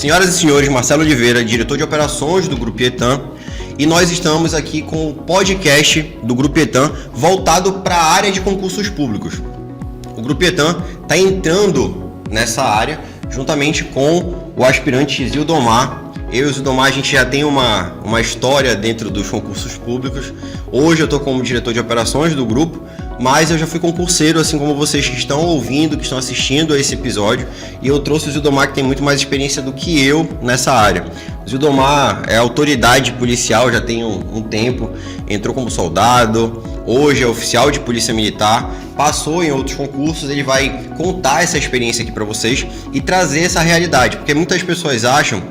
Senhoras e senhores, Marcelo Oliveira, diretor de operações do Grupo Etan, e nós estamos aqui com o podcast do Grupo Etan voltado para a área de concursos públicos. O Grupo Etan está entrando nessa área juntamente com o aspirante Zildomar. Eu e o Zildomar, a gente já tem uma história dentro dos concursos públicos. Hoje eu estou como diretor de operações do grupo, mas eu já fui concurseiro, assim como vocês que estão ouvindo, que estão assistindo a esse episódio, e eu trouxe o Zildomar, que tem muito mais experiência do que eu nessa área. O Zildomar é autoridade policial, já tem um tempo, entrou como soldado, hoje é oficial de polícia militar, passou em outros concursos. Ele vai contar essa experiência aqui para vocês e trazer essa realidade, porque muitas pessoas acham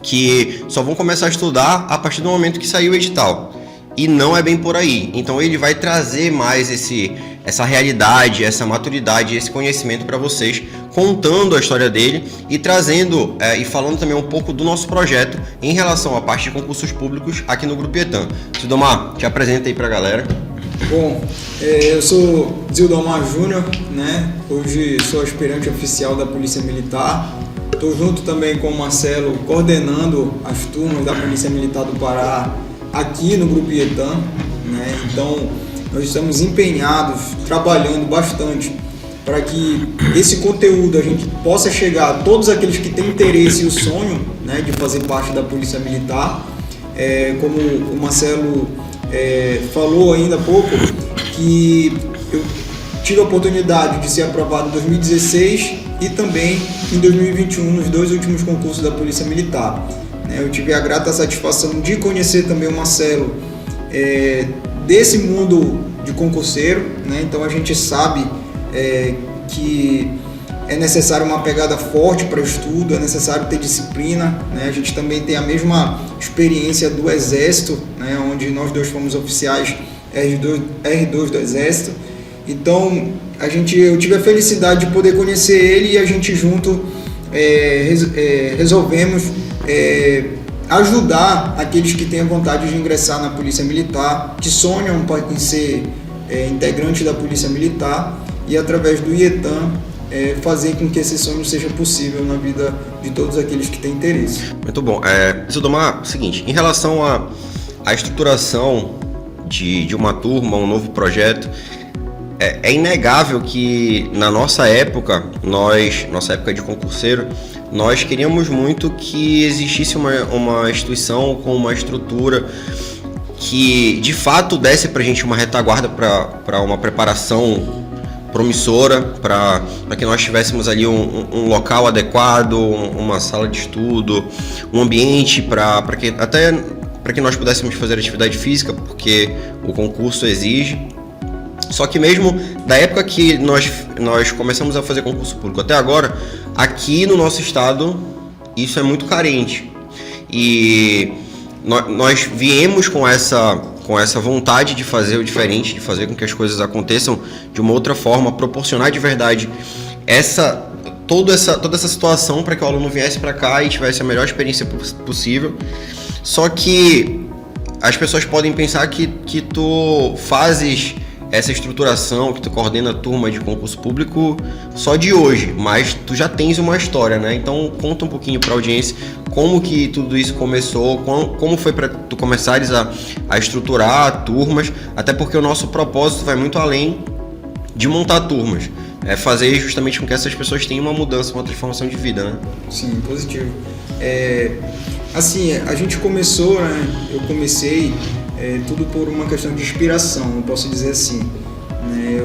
que só vão começar a estudar a partir do momento que sair o edital. E não é bem por aí. Então ele vai trazer mais essa realidade, essa maturidade, esse conhecimento para vocês, contando a história dele e trazendo e falando também um pouco do nosso projeto em relação à parte de concursos públicos aqui no Grupo Etan. Zildomar, te apresenta aí para a galera. Bom, eu sou Zildomar Júnior, né? Hoje sou aspirante oficial da Polícia Militar. Estou junto também com o Marcelo, coordenando as turmas da Polícia Militar do Pará aqui no Grupo Etan, né? Então, nós estamos empenhados, trabalhando bastante para que esse conteúdo a gente possa chegar a todos aqueles que têm interesse e o sonho, né, de fazer parte da Polícia Militar. Como o Marcelo falou ainda há pouco, que eu tive a oportunidade de ser aprovado em 2016 e também em 2021, nos dois últimos concursos da Polícia Militar. Eu tive a grata satisfação de conhecer também o Marcelo desse mundo de concurseiro, né? Então a gente sabe que é necessário uma pegada forte para o estudo, é necessário ter disciplina, né? A gente também tem a mesma experiência do Exército, né? Onde nós dois fomos oficiais R2 do Exército. Então eu tive a felicidade de poder conhecer ele e a gente junto resolvemos ajudar aqueles que têm a vontade de ingressar na Polícia Militar, que sonham em ser integrante da Polícia Militar, e através do IETAN fazer com que esse sonho seja possível na vida de todos aqueles que têm interesse. Muito bom. Zildomar, seguinte, em relação à estruturação de uma turma, um novo projeto, é inegável que na nossa época de concurseiro, nós queríamos muito que existisse uma instituição com uma estrutura que de fato desse pra gente uma retaguarda para uma preparação promissora, para que nós tivéssemos ali um local adequado, uma sala de estudo, um ambiente para que nós pudéssemos fazer atividade física, porque o concurso exige. Só que mesmo da época que nós começamos a fazer concurso público até agora, aqui no nosso estado, isso é muito carente. E nós viemos com essa vontade de fazer o diferente, de fazer com que as coisas aconteçam de uma outra forma, proporcionar de verdade toda essa situação para que o aluno viesse para cá e tivesse a melhor experiência possível. Só que as pessoas podem pensar que tu fazes essa estruturação, que tu coordena a turma de concurso público só de hoje, mas tu já tens uma história, né? Então conta um pouquinho para a audiência como que tudo isso começou, como foi para tu começares a estruturar turmas, até porque o nosso propósito vai muito além de montar turmas, é fazer justamente com que essas pessoas tenham uma mudança, uma transformação de vida, né? Sim, positivo. Assim, a gente começou, né? Eu comecei tudo por uma questão de inspiração, eu posso dizer assim, né?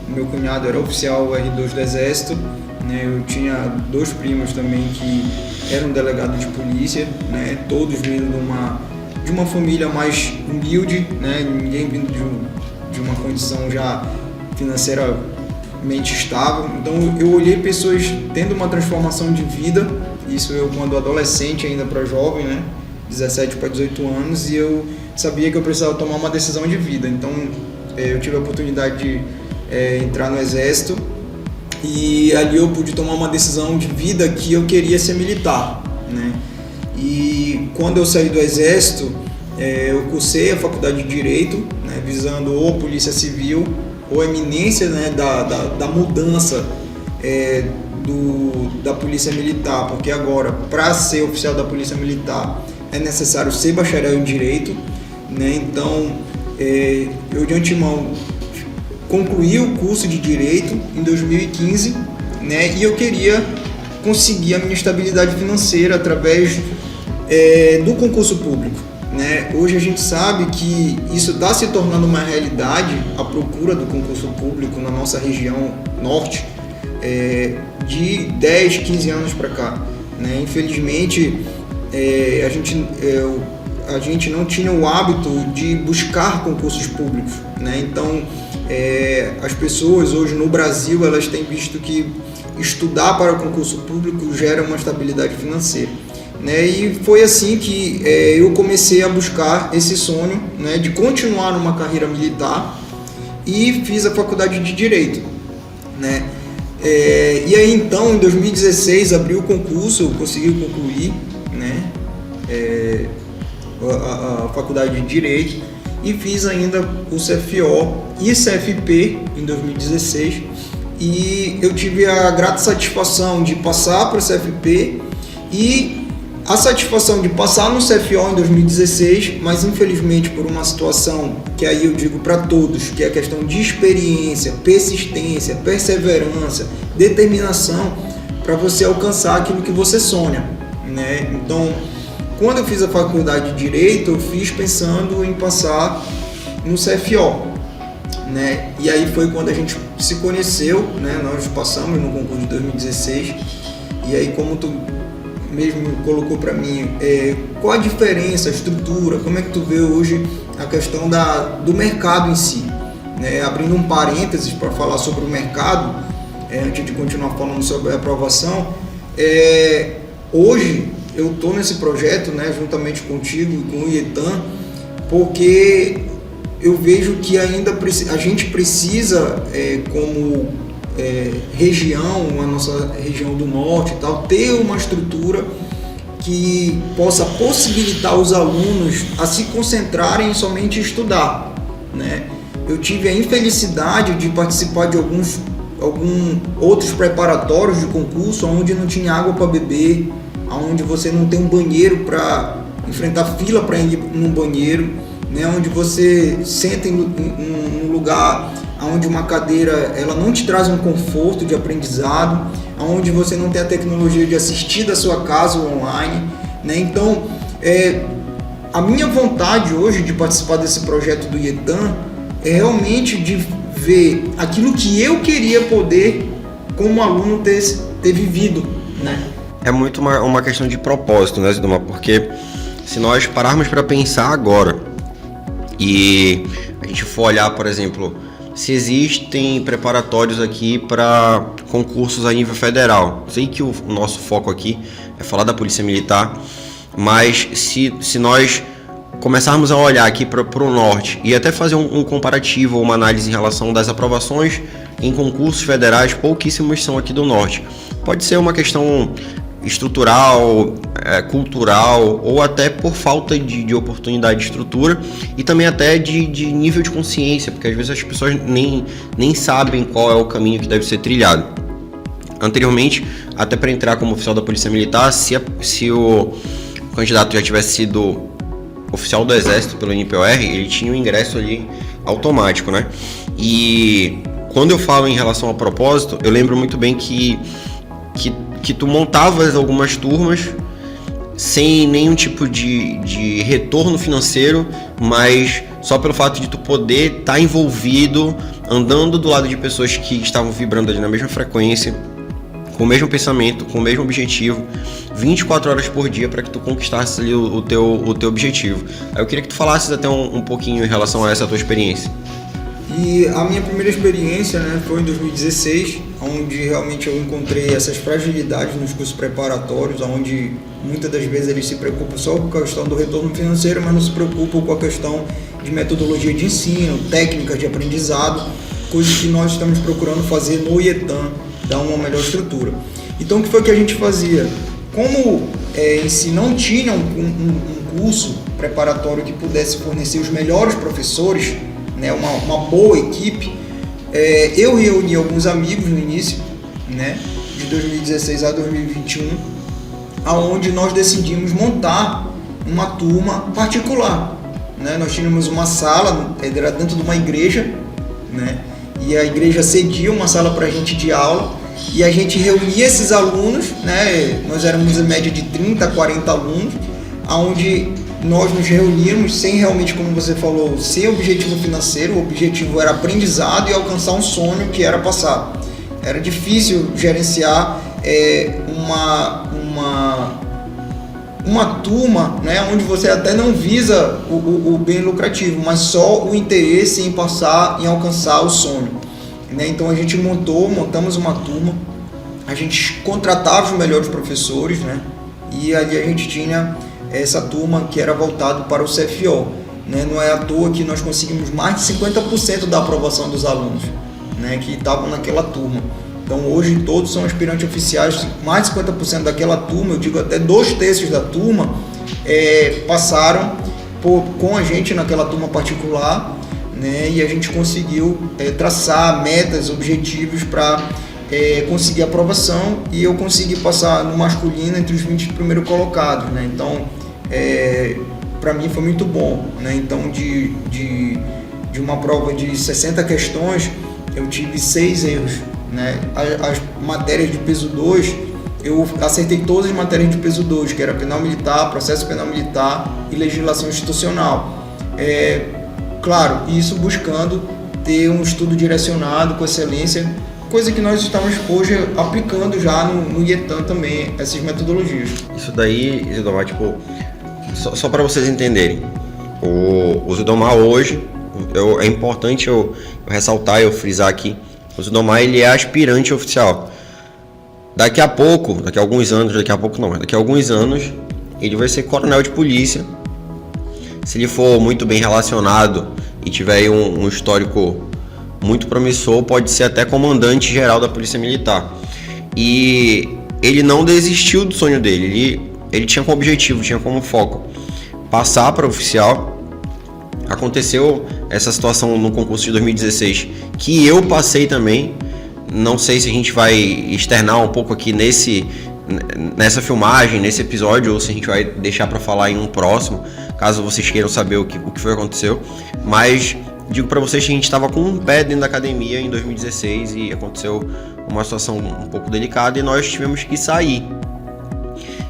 Meu cunhado era oficial R2 do Exército, né? Eu tinha dois primos também que eram delegados de polícia, né? Todos vindo de uma família mais humilde, né? Ninguém vindo de uma condição já financeiramente estável. Então eu olhei pessoas tendo uma transformação de vida, isso eu quando adolescente ainda para jovem, né? 17 para 18 anos, e eu sabia que eu precisava tomar uma decisão de vida. Então eu tive a oportunidade de entrar no Exército, e ali eu pude tomar uma decisão de vida que eu queria ser militar, né? E quando eu saí do Exército, eu cursei a faculdade de Direito, né, visando ou Polícia Civil ou eminência, né, da mudança da Polícia Militar, porque agora, para ser oficial da Polícia Militar, é necessário ser bacharel em Direito, né? Então, eu de antemão concluí o curso de Direito em 2015, né? E eu queria conseguir a minha estabilidade financeira através do concurso público, né? Hoje a gente sabe que isso está se tornando uma realidade, a procura do concurso público na nossa região norte, de 10, 15 anos para cá, né? Infelizmente, a gente não tinha o hábito de buscar concursos públicos, né? Então, as pessoas hoje no Brasil, elas têm visto que estudar para o concurso público gera uma estabilidade financeira, né? E foi assim que eu comecei a buscar esse sonho, né, de continuar numa carreira militar, e fiz a faculdade de Direito, né? E aí então, em 2016, abri o concurso, eu consegui concluir, né, a faculdade de Direito, e fiz ainda o CFO e CFP em 2016, e eu tive a grata satisfação de passar para o CFP e a satisfação de passar no CFO em 2016, mas infelizmente por uma situação que aí eu digo para todos, que é a questão de experiência, persistência, perseverança, determinação para você alcançar aquilo que você sonha, né? Então, quando eu fiz a faculdade de Direito, eu fiz pensando em passar no CFO, né? E aí foi quando a gente se conheceu, né? Nós passamos no concurso de 2016, e aí, como tu mesmo colocou para mim, qual a diferença, a estrutura, como é que tu vê hoje a questão do mercado em si, né? Abrindo um parênteses para falar sobre o mercado, antes de continuar falando sobre a aprovação, hoje eu estou nesse projeto, né, juntamente contigo e com o IETAM, porque eu vejo que ainda a gente precisa, como região, a nossa região do norte e tal, ter uma estrutura que possa possibilitar os alunos a se concentrarem em somente estudar, né? Eu tive a infelicidade de participar de alguns outros preparatórios de concurso onde não tinha água para beber, onde você não tem um banheiro para enfrentar fila para ir num banheiro, né? Onde você senta em um lugar onde uma cadeira ela não te traz um conforto de aprendizado, onde você não tem a tecnologia de assistir da sua casa online, né? Então, a minha vontade hoje de participar desse projeto do IETAM é realmente de ver aquilo que eu queria poder, como aluno, ter vivido, né? É muito uma questão de propósito, né, Zidomar? Porque se nós pararmos para pensar agora e a gente for olhar, por exemplo, se existem preparatórios aqui para concursos a nível federal. Sei que o nosso foco aqui é falar da Polícia Militar, mas se nós começarmos a olhar aqui para o norte e até fazer um comparativo ou uma análise em relação das aprovações em concursos federais, pouquíssimos são aqui do norte. Pode ser uma questão estrutural, cultural, ou até por falta de oportunidade de estrutura, e também até de nível de consciência, porque às vezes as pessoas nem sabem qual é o caminho que deve ser trilhado. Anteriormente, até para entrar como oficial da Polícia Militar, se o candidato já tivesse sido oficial do Exército pelo NPOR, ele tinha um ingresso ali automático, né? E quando eu falo em relação ao propósito, eu lembro muito bem que tu montavas algumas turmas sem nenhum tipo de retorno financeiro, mas só pelo fato de tu poder estar envolvido, andando do lado de pessoas que estavam vibrando ali na mesma frequência, com o mesmo pensamento, com o mesmo objetivo, 24 horas por dia para que tu conquistasses ali o teu objetivo. Aí eu queria que tu falasses até um pouquinho em relação a essa tua experiência. E a minha primeira experiência, né, foi em 2016, onde realmente eu encontrei essas fragilidades nos cursos preparatórios, onde muitas das vezes eles se preocupam só com a questão do retorno financeiro, mas não se preocupam com a questão de metodologia de ensino, técnicas de aprendizado, coisas que nós estamos procurando fazer no IETAM, dar uma melhor estrutura. Então, o que foi que a gente fazia? Como em si não tinha um curso preparatório que pudesse fornecer os melhores professores, né, uma boa equipe, eu reuni alguns amigos no início, né, de 2016 a 2021, aonde nós decidimos montar uma turma particular, né? Nós tínhamos uma sala, era dentro de uma igreja, né? E a igreja cedia uma sala para a gente de aula, e a gente reunia esses alunos, né? Nós éramos em média de 30 a 40 alunos, onde nós nos reuníamos sem realmente, como você falou, sem objetivo financeiro. O objetivo era aprendizado e alcançar um sonho que era passar. Era difícil gerenciar uma turma, né, onde você até não visa o bem lucrativo, mas só o interesse em passar, em alcançar o sonho, né? Então a gente montamos uma turma, a gente contratava os melhores professores, né? E ali a gente tinha essa turma que era voltada para o CFO, né? Não é à toa que nós conseguimos mais de 50% da aprovação dos alunos, né, que estavam naquela turma. Então hoje todos são aspirantes oficiais, mais de 50% daquela turma, eu digo até 2/3 da turma, passaram com a gente naquela turma particular, né, e a gente conseguiu traçar metas, objetivos para conseguir aprovação, e eu consegui passar no masculino entre os 20 primeiros colocados, né? Então para mim foi muito bom, né? Então de uma prova de 60 questões eu tive 6 erros, né? As matérias de peso 2, eu acertei todas as matérias de peso 2, que era penal militar, processo penal militar e legislação institucional. Claro, isso buscando ter um estudo direcionado com excelência, coisa que nós estamos hoje aplicando já no IETAM também, essas metodologias. Isso daí, Zidomar, tipo, só para vocês entenderem, o Zidomar hoje, é importante eu ressaltar e eu frisar aqui, o Zidomar, ele é aspirante oficial. Daqui a alguns anos, ele vai ser coronel de polícia. Se ele for muito bem relacionado e tiver aí um histórico muito promissor, pode ser até comandante geral da Polícia Militar. E ele não desistiu do sonho dele, ele tinha como objetivo, tinha como foco passar para oficial. Aconteceu essa situação no concurso de 2016, que eu passei também. Não sei se a gente vai externar um pouco aqui nessa filmagem, nesse episódio, ou se a gente vai deixar para falar em um próximo, caso vocês queiram saber o que foi que aconteceu. Mas digo para vocês que a gente estava com um pé dentro da academia em 2016 e aconteceu uma situação um pouco delicada e nós tivemos que sair.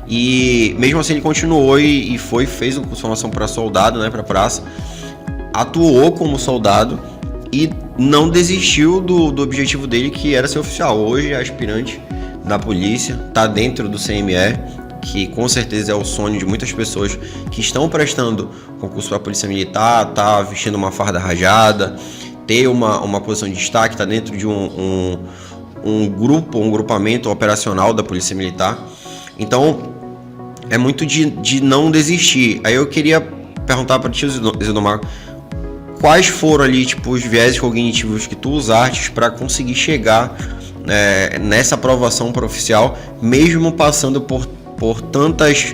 E mesmo assim ele continuou e fez a formação para soldado, né, para praça, atuou como soldado e não desistiu do objetivo dele, que era ser oficial. Hoje é aspirante da polícia, está dentro do CME, que com certeza é o sonho de muitas pessoas que estão prestando concurso para a Polícia Militar, tá vestindo uma farda rajada, ter uma posição de destaque, está dentro de um grupamento operacional da Polícia Militar. Então é muito de não desistir. Aí eu queria perguntar para ti, Zidomar, quais foram ali, tipo, os viéses cognitivos que tu usaste para conseguir chegar nessa aprovação para oficial, mesmo passando por tantas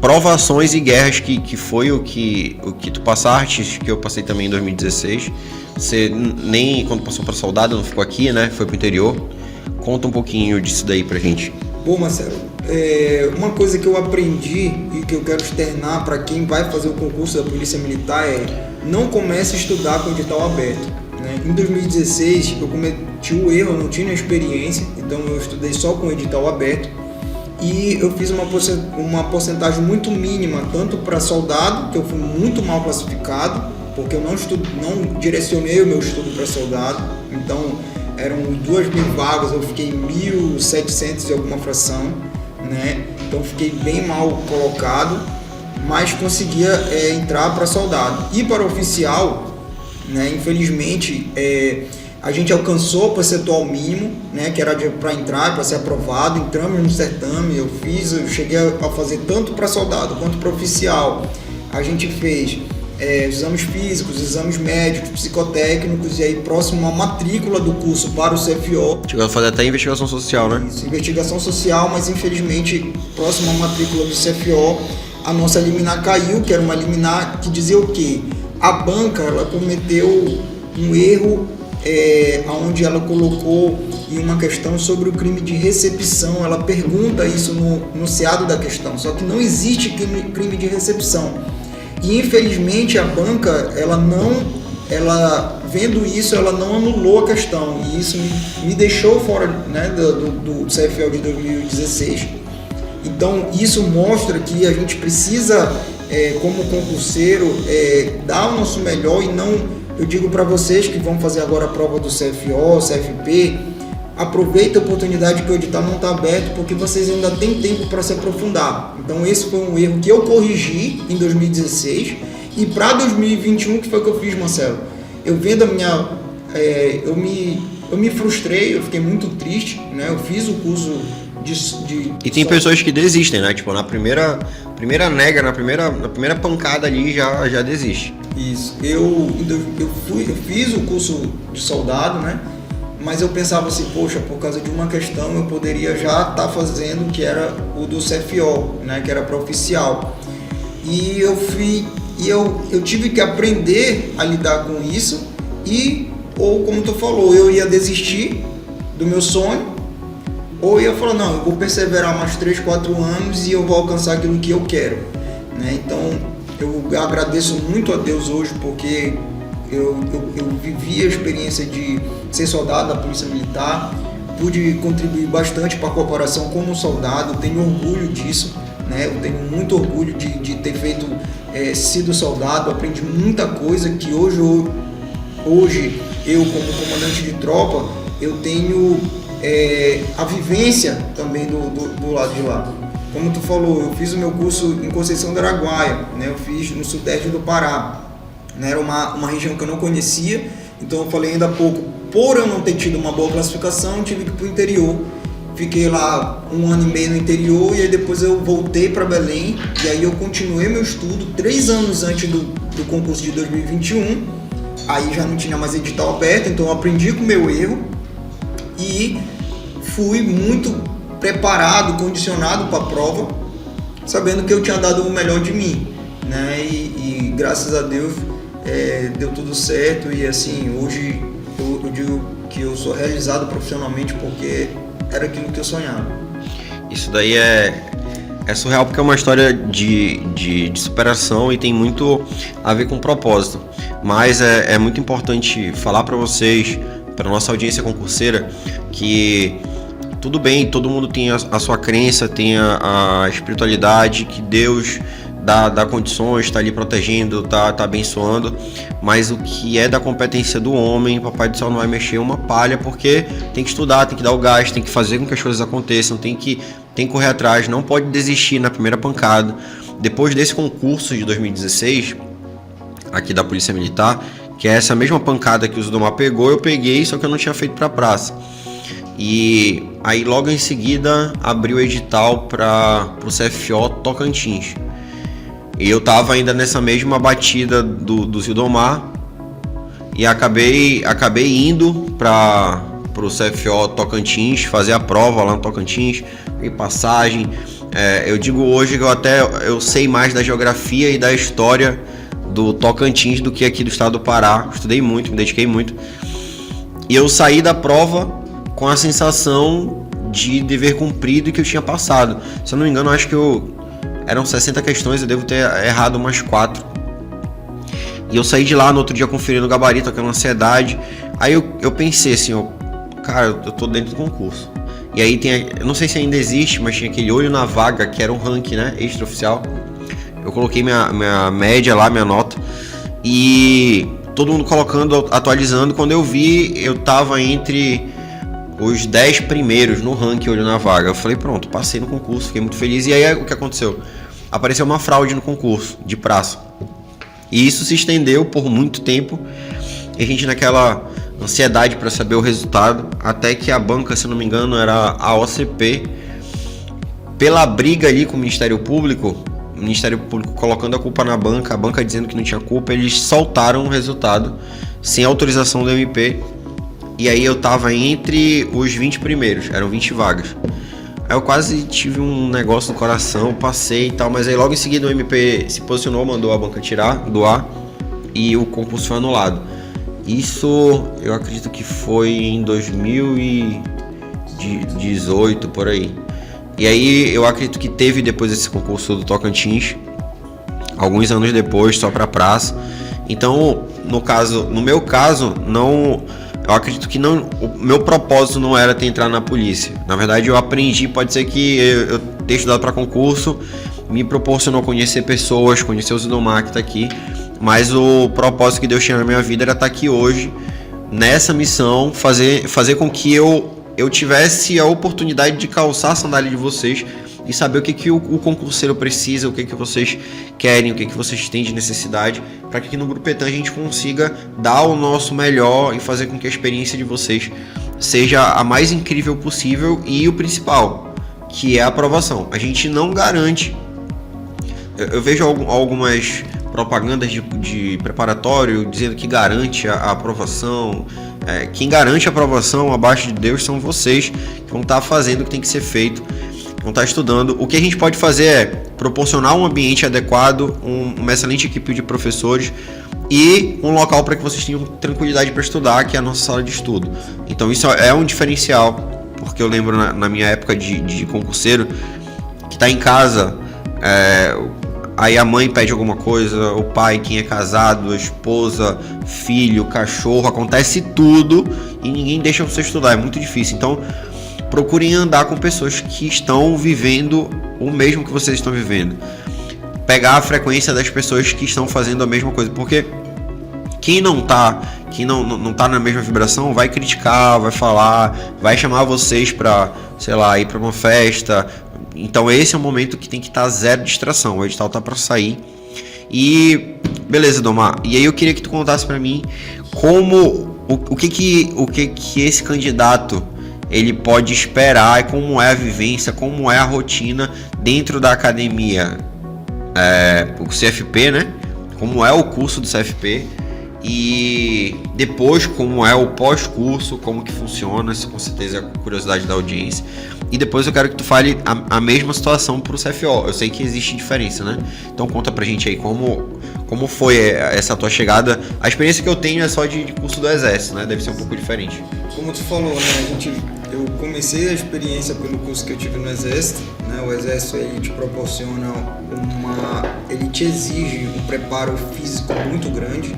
provações e guerras que foi o que tu passaste, que eu passei também em 2016. Você nem quando passou para soldado não ficou aqui, né? Foi pro interior. Conta um pouquinho disso daí pra gente. Bom, Marcelo, uma coisa que eu aprendi e que eu quero externar para quem vai fazer o concurso da Polícia Militar não comece a estudar com edital aberto, né? Em 2016 eu cometi o erro, eu não tinha experiência, então eu estudei só com edital aberto e eu fiz uma porcentagem muito mínima, tanto para soldado, que eu fui muito mal classificado, porque eu não direcionei o meu estudo para soldado, então eram 2.000 vagas, eu fiquei 1.700 e alguma fração, né? Então fiquei bem mal colocado, mas conseguia entrar para soldado. E para oficial, né, infelizmente, a gente alcançou o percentual mínimo, né, que era para entrar, para ser aprovado. Entramos no certame, eu cheguei a fazer tanto para soldado quanto para oficial. A gente fez exames físicos, exames médicos, psicotécnicos, e aí próximo à matrícula do curso para o CFO. Chegou a fazer até investigação social, né? Isso, investigação social, mas infelizmente próximo à matrícula do CFO, a nossa liminar caiu, que era uma liminar que dizia o quê? A banca, ela cometeu um erro onde ela colocou em uma questão sobre o crime de recepção. Ela pergunta isso no enunciado da questão, só que não existe crime de recepção. E infelizmente a banca, vendo isso, ela não anulou a questão, e isso me deixou fora, né, do CFL de 2016. Então isso mostra que a gente precisa, como concurseiro, dar o nosso melhor. E não, eu digo para vocês que vão fazer agora a prova do CFO, CFP, aproveita a oportunidade que o edital não está aberto, porque vocês ainda têm tempo para se aprofundar. Então esse foi um erro que eu corrigi em 2016, e para 2021, que foi o que eu fiz, Marcelo? Eu vendo a minha... eu me frustrei, eu fiquei muito triste, né? Eu fiz o curso E tem pessoas que desistem, né? Tipo, na primeira nega, na primeira pancada ali já desiste. Isso. Eu fiz o curso de soldado, né? Mas eu pensava assim, poxa, por causa de uma questão eu poderia já estar fazendo, que era o do CFO, né? Que era para oficial. E eu tive que aprender a lidar com isso, ou como tu falou, eu ia desistir do meu sonho, ou ia falar, não, eu vou perseverar mais 3, 4 anos e eu vou alcançar aquilo que eu quero, né? Então eu agradeço muito a Deus hoje, porque eu vivi a experiência de ser soldado da Polícia Militar, pude contribuir bastante para a corporação como soldado, tenho orgulho disso, né? Eu tenho muito orgulho de ter sido soldado, aprendi muita coisa que hoje eu, como comandante de tropa, eu tenho a vivência também do lado de lá. Como tu falou, eu fiz o meu curso em Conceição do Araguaia, né? Eu fiz no sudeste do Pará, né? Era uma região que eu não conhecia, então eu falei ainda há pouco, por eu não ter tido uma boa classificação, eu tive que ir para o interior. Fiquei lá 1 ano e meio no interior, e aí depois eu voltei para Belém, e aí eu continuei meu estudo 3 anos antes do concurso de 2021. Aí já não tinha mais edital aberto, então eu aprendi com o meu erro e fui muito preparado, condicionado para a prova, sabendo que eu tinha dado o melhor de mim, né? E graças a Deus deu tudo certo, e assim, hoje eu digo que eu sou realizado profissionalmente porque era aquilo que eu sonhava. Isso daí é surreal, porque é uma história de superação e tem muito a ver com propósito. Mas é muito importante falar para vocês, para nossa audiência concurseira, que tudo bem, todo mundo tem a sua crença, tem a espiritualidade, que Deus dá condições, está ali protegendo, tá abençoando, mas o que é da competência do homem, Papai do Céu não vai mexer uma palha, porque tem que estudar, tem que dar o gás, tem que fazer com que as coisas aconteçam, tem que correr atrás, não pode desistir na primeira pancada. Depois desse concurso de 2016, aqui da Polícia Militar, que é essa mesma pancada que o Zudomar pegou, eu peguei, só que eu não tinha feito pra praça. E aí logo em seguida abriu o edital para o CFO Tocantins. E eu tava ainda nessa mesma batida do Zudomar e acabei indo para o CFO Tocantins, fazer a prova lá no Tocantins, e passagem. Eu digo hoje que eu sei mais da geografia e da história do Tocantins do que aqui do estado do Pará. Estudei muito, me dediquei muito. E eu saí da prova com a sensação de dever cumprido e que eu tinha passado. Se eu não me engano, acho que eram 60 questões, eu devo ter errado umas 4. E eu saí de lá no outro dia conferindo o gabarito, aquela ansiedade. Aí eu pensei assim, cara, eu tô dentro do concurso. E aí eu não sei se ainda existe, mas tinha aquele olho na vaga, que era um ranking, né, extraoficial. Eu coloquei minha média lá, minha nota, e todo mundo colocando, atualizando. Quando eu vi, eu tava entre os 10 primeiros no ranking olho na vaga. Eu falei, pronto, passei no concurso, fiquei muito feliz. E aí o que aconteceu? Apareceu uma fraude no concurso de praça. E isso se estendeu por muito tempo. E a gente naquela ansiedade para saber o resultado, até que a banca, se não me engano, era a OCP, pela briga ali com o Ministério Público colocando a culpa na banca, a banca dizendo que não tinha culpa, eles soltaram o resultado sem autorização do MP. E aí eu tava entre os 20 primeiros, eram 20 vagas. Aí eu quase tive um negócio no coração, passei e tal, mas aí logo em seguida o MP se posicionou, mandou a banca tirar do ar e o concurso foi anulado. Isso eu acredito que foi em 2018, por aí. E aí eu acredito que teve depois esse concurso do Tocantins, alguns anos depois, só para praça. Então, no meu caso, não, eu acredito que não, o meu propósito não era ter entrado na polícia. Na verdade, eu aprendi, pode ser que eu ter estudado para concurso me proporcionou conhecer pessoas, conhecer o Zidomar que está aqui, mas o propósito que Deus tinha na minha vida era estar aqui hoje, nessa missão, fazer com que eu tivesse a oportunidade de calçar a sandália de vocês e saber o que o concurseiro precisa, o que vocês querem, o que vocês têm de necessidade, para que aqui no Grupo Etan a gente consiga dar o nosso melhor e fazer com que a experiência de vocês seja a mais incrível possível e o principal, que é a aprovação. A gente não garante, eu vejo algumas propagandas de preparatório dizendo que garante a aprovação. Quem garante a aprovação abaixo de Deus são vocês, que vão estar fazendo o que tem que ser feito, vão estar estudando. O que a gente pode fazer é proporcionar um ambiente adequado, uma excelente equipe de professores e um local para que vocês tenham tranquilidade para estudar, que é a nossa sala de estudo. Então isso é um diferencial, porque eu lembro na minha época de concurseiro, que está em casa, aí a mãe pede alguma coisa, o pai, quem é casado, a esposa, filho, cachorro, acontece tudo e ninguém deixa você estudar, é muito difícil. Então, procurem andar com pessoas que estão vivendo o mesmo que vocês estão vivendo. Pegar a frequência das pessoas que estão fazendo a mesma coisa, porque quem não tá na mesma vibração vai criticar, vai falar, vai chamar vocês para, sei lá, ir para uma festa. Então esse é o momento que tem que estar zero distração. O edital tá para sair. E beleza, Domar. E aí eu queria que tu contasse para mim o que esse candidato ele pode esperar, como é a vivência, como é a rotina dentro da academia, o CFP, né? Como é o curso do CFP e depois como é o pós-curso, como que funciona, isso com certeza é a curiosidade da audiência. E depois eu quero que tu fale a mesma situação para o CFO. Eu sei que existe diferença, né? Então conta pra gente aí como foi essa tua chegada. A experiência que eu tenho é só de curso do Exército, né? Deve ser um pouco diferente. Como tu falou, né? Eu comecei a experiência pelo curso que eu tive no Exército, né? O Exército ele te proporciona ele te exige um preparo físico muito grande,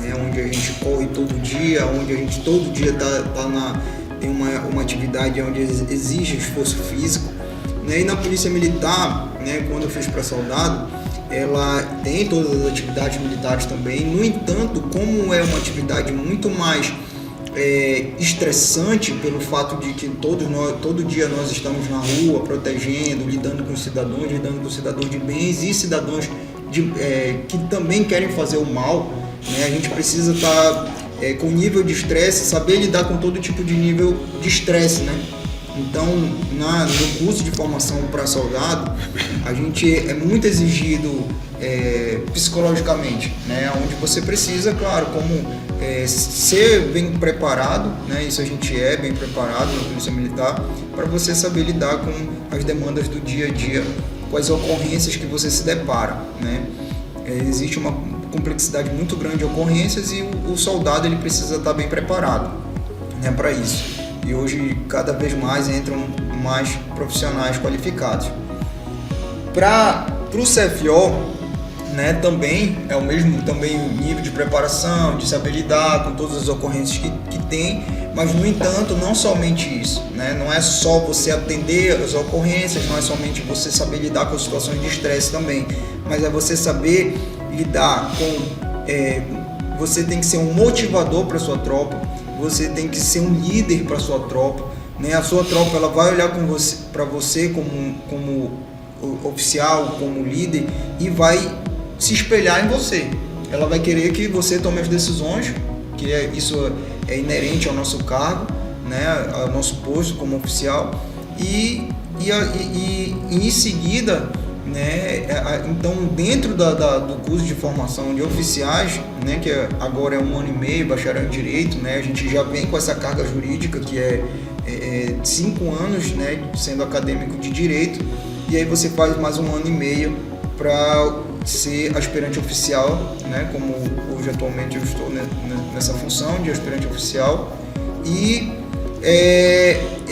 né? Onde a gente corre todo dia, onde a gente todo dia tem uma atividade onde exige esforço físico, né? E na Polícia Militar, né? Quando eu fiz para soldado, ela tem todas as atividades militares também. No entanto, como é uma atividade muito mais estressante pelo fato de que todo dia nós estamos na rua protegendo, lidando com cidadãos de bens e cidadãos que também querem fazer o mal, né? A gente precisa estar com nível de estresse, saber lidar com todo tipo de nível de estresse, né? Então, no curso de formação para soldado, a gente é muito exigido psicologicamente, né? Onde você precisa, claro, ser bem preparado, né? Isso a gente é bem preparado na Polícia Militar, para você saber lidar com as demandas do dia a dia, com as ocorrências que você se depara, né? Existe uma complexidade muito grande de ocorrências e o soldado ele precisa estar bem preparado, né, para isso. E hoje cada vez mais entram mais profissionais qualificados. Para o CFO, né, também é o mesmo nível de preparação, de saber lidar com todas as ocorrências que tem, mas no entanto não somente isso, né? Não é só você atender as ocorrências, não é somente você saber lidar com situações de estresse também, mas é você saber lidar com você tem que ser um motivador para sua tropa, você tem que ser um líder para sua tropa, né? A sua tropa ela vai olhar para você como oficial, como líder e vai se espelhar em você. Ela vai querer que você tome as decisões, que isso é inerente ao nosso cargo, né? Ao nosso posto como oficial e em seguida, né? Então dentro do curso de formação de oficiais, né? Que agora é 1 ano e meio, bacharel em Direito, né? A gente já vem com essa carga jurídica que é 5 anos, né? Sendo acadêmico de Direito, e aí você faz mais 1 ano e meio para ser aspirante oficial, né? Como hoje atualmente eu estou nessa função de aspirante oficial, e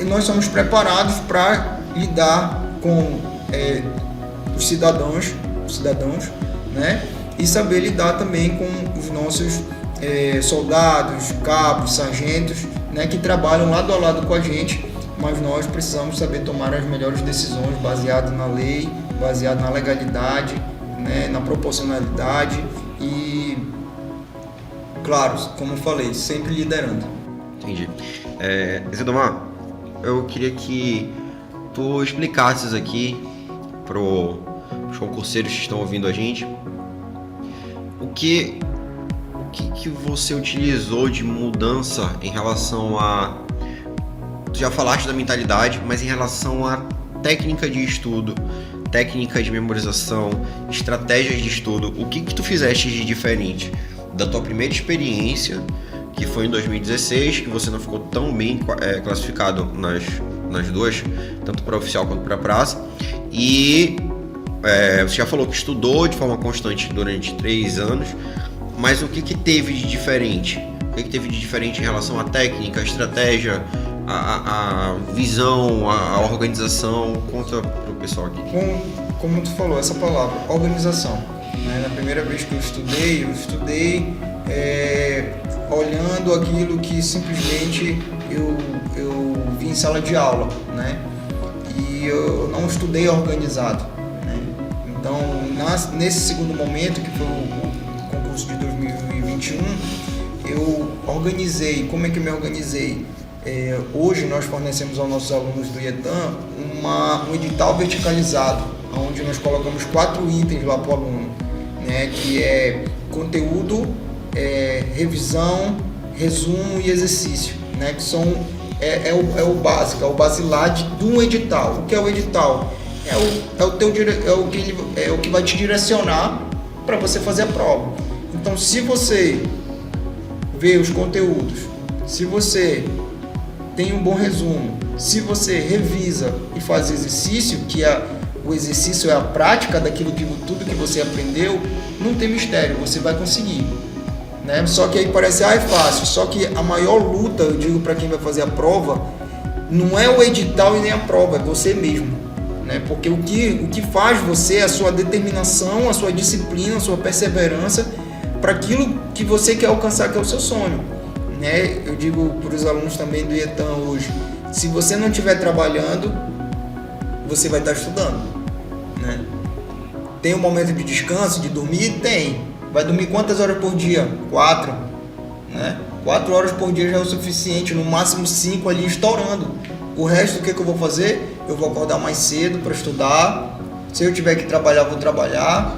nós somos preparados para lidar com os cidadãos, né? E saber lidar também com os nossos soldados, cabos, sargentos, né? Que trabalham lado a lado com a gente, mas nós precisamos saber tomar as melhores decisões baseadas na lei, baseado na legalidade, né? Na proporcionalidade e, claro, como eu falei, sempre liderando. Entendi. Zidomar, eu queria que tu explicasses aqui para os concurseiros que estão ouvindo a gente o que você utilizou de mudança em relação a... Tu já falaste da mentalidade, mas em relação à técnica de estudo, técnica de memorização, estratégias de estudo, o que tu fizeste de diferente da tua primeira experiência, que foi em 2016, que você não ficou tão bem classificado nas duas, tanto para oficial quanto para praça, e você já falou que estudou de forma constante durante 3 anos, mas o que teve de diferente? O que teve de diferente em relação à técnica, à estratégia, a visão, a organização? Conta para o pessoal aqui. Como tu falou, essa palavra, organização, né? Na primeira vez que eu estudei olhando aquilo que simplesmente eu vi em sala de aula, né? E eu não estudei organizado, né? Então, nesse segundo momento, que foi o concurso de 2021, eu organizei. Como é que eu me organizei? Hoje nós fornecemos aos nossos alunos do IETAM um edital verticalizado, onde nós colocamos 4 itens lá para o aluno, né? Que é conteúdo, revisão, resumo e exercício, né? Que são o básico, o basilar de um edital. O que é o edital? É o que vai te direcionar para você fazer a prova. Então, se você vê os conteúdos, se você tem um bom resumo, se você revisa e faz exercício, o exercício é a prática tudo que você aprendeu, não tem mistério, você vai conseguir, né? Só que aí parece, é fácil, só que a maior luta, eu digo para quem vai fazer a prova, não é o edital e nem a prova, é você mesmo, né? Porque o que faz você é a sua determinação, a sua disciplina, a sua perseverança para aquilo que você quer alcançar, que é o seu sonho, né? Eu digo para os alunos também do IETAM hoje, se você não estiver trabalhando, você vai estar estudando, né? Tem um momento de descanso, de dormir? Tem. Vai dormir quantas horas por dia? 4, né? 4 horas por dia já é o suficiente, no máximo 5 ali estourando. O resto, o que eu vou fazer? Eu vou acordar mais cedo para estudar. Se eu tiver que trabalhar, vou trabalhar.